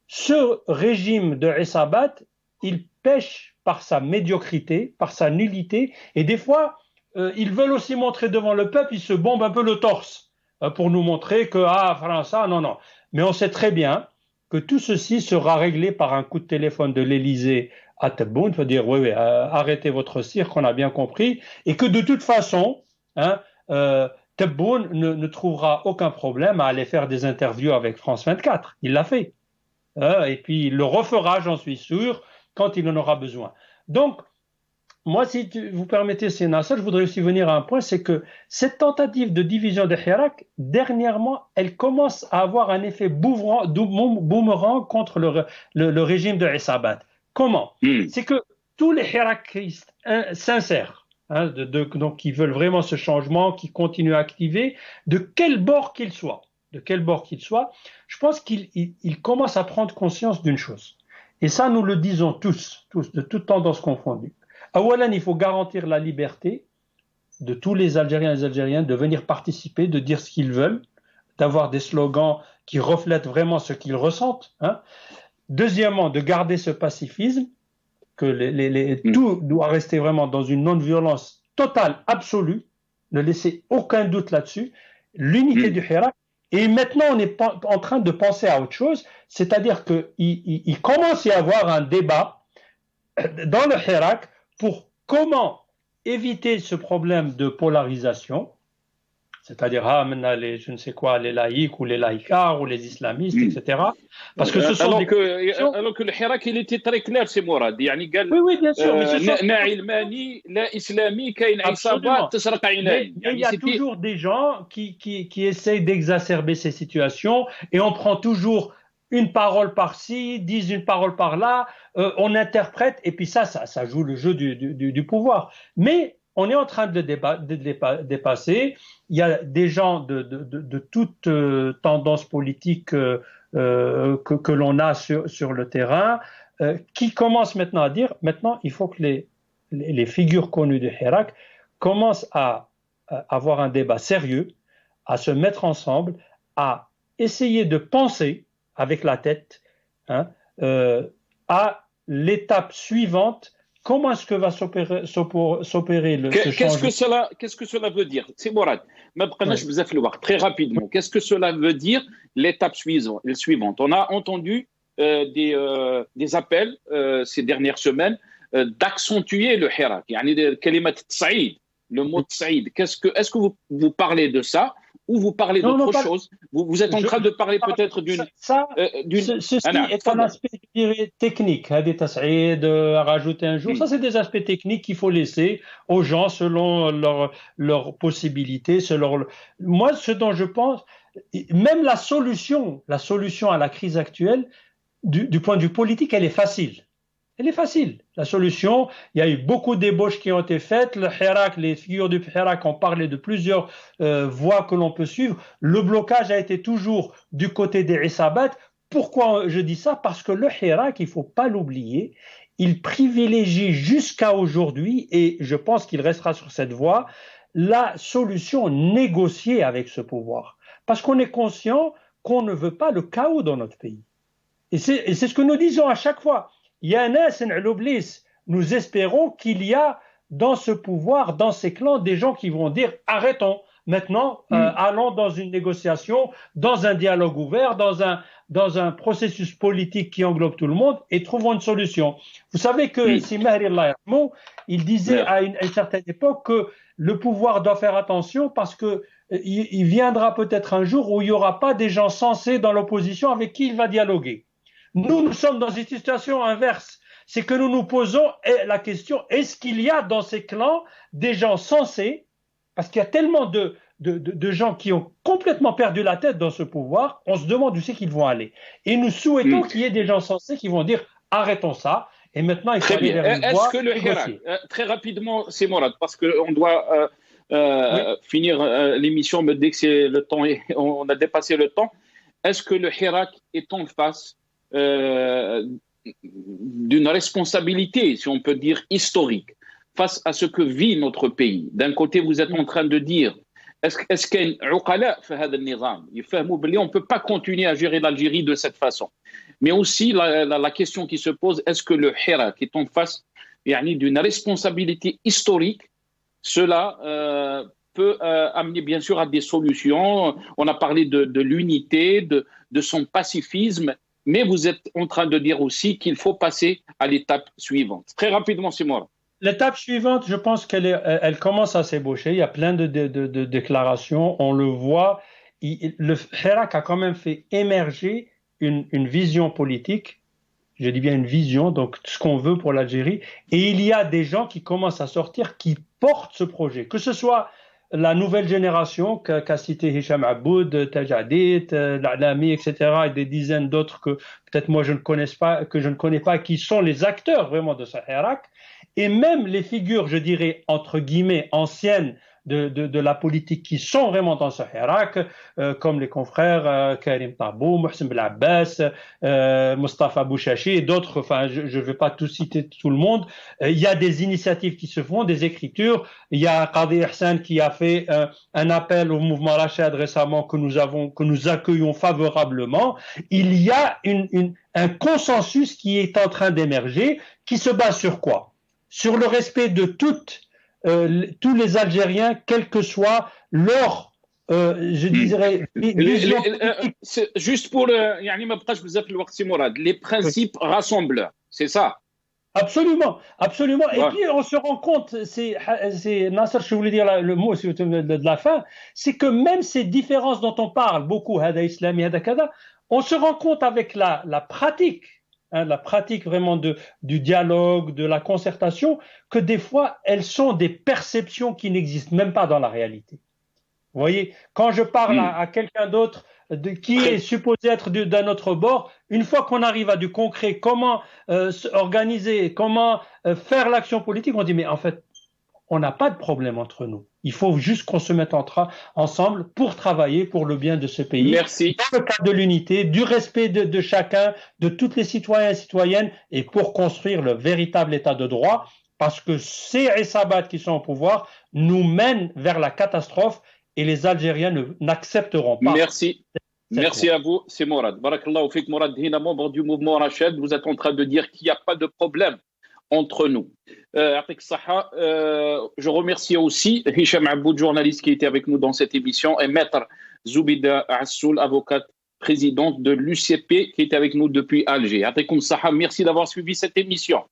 ce régime de Essabat, il pêche par sa médiocrité, par sa nullité, et des fois ils veulent aussi montrer devant le peuple, ils se bombent un peu le torse pour nous montrer que France, non. Mais on sait très bien que tout ceci sera réglé par un coup de téléphone de l'Élysée à Tebboune, il faut dire oui, arrêtez votre cirque, on a bien compris, et que de toute façon, Tebboune ne trouvera aucun problème à aller faire des interviews avec France 24. Il l'a fait. Et puis il le refera, j'en suis sûr, quand il en aura besoin. Donc, moi, si vous permettez, c'est Nassar, je voudrais aussi venir à un point, c'est que cette tentative de division de Hirak, dernièrement, elle commence à avoir un effet boomerang contre le régime de Essabat. Comment? C'est que tous les Hirakistes sincères, donc qui veulent vraiment ce changement, qui continuent à activer, de quel bord qu'il soit, je pense qu'ils commencent à prendre conscience d'une chose. Et ça, nous le disons tous, de toutes tendances confondues. Awalan, il faut garantir la liberté de tous les Algériens et les Algériennes de venir participer, de dire ce qu'ils veulent, d'avoir des slogans qui reflètent vraiment ce qu'ils ressentent. Deuxièmement, de garder ce pacifisme, que tout doit rester vraiment dans une non-violence totale, absolue, ne laisser aucun doute là-dessus, l'unité du Hirak. Et maintenant, on est en train de penser à autre chose, c'est-à-dire qu'il commence à y avoir un débat dans le Hirak pour comment éviter ce problème de polarisation, c'est-à-dire maintenant je ne sais quoi, les laïcs ou les laïcards ou les islamistes, etc. Parce que ce sont alors que le Hirak, il était très clair, c'est Mourad. Oui, bien sûr. Il y a toujours des gens qui essayent d'exacerber ces situations et on prend toujours une parole par-ci, disent une parole par-là, on interprète, et puis ça joue le jeu du pouvoir. Mais on est en train de dépasser. Il y a des gens de toute tendance politique que l'on a sur le terrain qui commencent maintenant à dire, maintenant il faut que les figures connues de Hirak commencent à avoir un débat sérieux, à se mettre ensemble, à essayer de penser avec la tête, à l'étape suivante. Comment est-ce que va s'opérer ce changement? Qu'est-ce que cela veut dire? C'est Mourad. Très rapidement. Qu'est-ce que cela veut dire l'étape suivante? On a entendu des appels ces dernières semaines d'accentuer le hirak. Le mot Tsaïd. Est-ce que vous parlez de ça ou vous parlez d'autre chose? Vous êtes en train de parler peut-être d'une... Ceci est un aspect, je dirais, technique. Rajouter un jour, ça c'est des aspects techniques qu'il faut laisser aux gens selon leurs possibilités. Moi, ce dont je pense, même la solution à la crise actuelle, du point de vue politique, elle est facile. Elle est facile. La solution, il y a eu beaucoup d'ébauches qui ont été faites. Le Hirak, les figures du Hirak ont parlé de plusieurs voies que l'on peut suivre. Le blocage a été toujours du côté des Isabat. Pourquoi je dis ça? Parce que le Hirak, il ne faut pas l'oublier, il privilégie jusqu'à aujourd'hui, et je pense qu'il restera sur cette voie, la solution négociée avec ce pouvoir. Parce qu'on est conscient qu'on ne veut pas le chaos dans notre pays. Et c'est ce que nous disons à chaque fois. Nous espérons qu'il y a dans ce pouvoir, dans ces clans, des gens qui vont dire arrêtons maintenant, allons dans une négociation, dans un dialogue ouvert, dans un processus politique qui englobe tout le monde et trouvons une solution. Vous savez que Si Mahri Allah yarhamou, il disait à une certaine époque que le pouvoir doit faire attention parce que il viendra peut-être un jour où il n'y aura pas des gens sensés dans l'opposition avec qui il va dialoguer. Nous sommes dans une situation inverse. C'est que nous nous posons la question, est-ce qu'il y a dans ces clans des gens sensés? Parce qu'il y a tellement de gens qui ont complètement perdu la tête dans ce pouvoir, on se demande où c'est qu'ils vont aller. Et nous souhaitons qu'il y ait des gens sensés qui vont dire, arrêtons ça, et maintenant il faut aller vers une voie négociée. Très rapidement, c'est Mourad, parce qu'on doit finir l'émission, mais dès que c'est le temps, on a dépassé le temps. Est-ce que le Hirak est en face d'une responsabilité, si on peut dire, historique, face à ce que vit notre pays? D'un côté, vous êtes en train de dire, est-ce qu'il y a on ne peut pas continuer à gérer l'Algérie de cette façon. Mais aussi, la question qui se pose, est-ce que le Hirak est en face d'une responsabilité historique? Cela peut amener bien sûr à des solutions. On a parlé de l'unité, de son pacifisme, mais vous êtes en train de dire aussi qu'il faut passer à l'étape suivante. Très rapidement, Simora. L'étape suivante, je pense elle commence à s'ébaucher. Il y a plein de déclarations. On le voit. Le Hirak a quand même fait émerger une vision politique. Je dis bien une vision, donc ce qu'on veut pour l'Algérie. Et il y a des gens qui commencent à sortir, qui portent ce projet. Que ce soit la nouvelle génération qu'a cité Hicham Aboud, Taj Hadid, L'Alami, etc., et des dizaines d'autres que peut-être moi je ne connais pas, qui sont les acteurs vraiment de ce Hirak. Et même les figures, je dirais, entre guillemets, anciennes de la politique qui sont vraiment dans ce Hirak, comme les confrères Karim Tabou, Mohsen Belabbas, Mustafa Bouchachi et d'autres, enfin je ne vais pas tout citer tout le monde. Il y a des initiatives qui se font, des écritures. Il y a Qadi Hassan qui a fait un appel au mouvement Rachad récemment que nous accueillons favorablement. Il y a un consensus qui est en train d'émerger, qui se base sur quoi? Sur le respect de tous les Algériens, quel que soit leur, je dirais, juste pour les principes rassembleurs, c'est ça? Absolument, absolument. Ouais. Et puis on se rend compte, c'est Nasser, je voulais dire le mot de la fin, c'est que même ces différences dont on parle beaucoup, Hada Islami, Hada Kada, on se rend compte avec la pratique. La pratique vraiment du dialogue, de la concertation, que des fois, elles sont des perceptions qui n'existent même pas dans la réalité. Vous voyez, quand je parle à quelqu'un d'autre qui est supposé être d'un autre bord, une fois qu'on arrive à du concret, comment organiser, comment faire l'action politique, on dit, mais en fait, on n'a pas de problème entre nous. Il faut juste qu'on se mette ensemble pour travailler pour le bien de ce pays. Merci. Dans le cadre de l'unité, du respect de chacun, de toutes les citoyens et citoyennes, et pour construire le véritable état de droit, parce que ces Isabat qui sont au pouvoir nous mènent vers la catastrophe et les Algériens n'accepteront pas. Merci. Merci à vous, c'est Mourad. Barakallahu fik Mourad Hina, membre du mouvement Rachid. Vous êtes en train de dire qu'il n'y a pas de problème entre nous. Je remercie aussi Hicham Aboud, journaliste qui était avec nous dans cette émission, et Maître Zoubida Assoul, avocate présidente de l'UCP, qui était avec nous depuis Alger. Merci d'avoir suivi cette émission.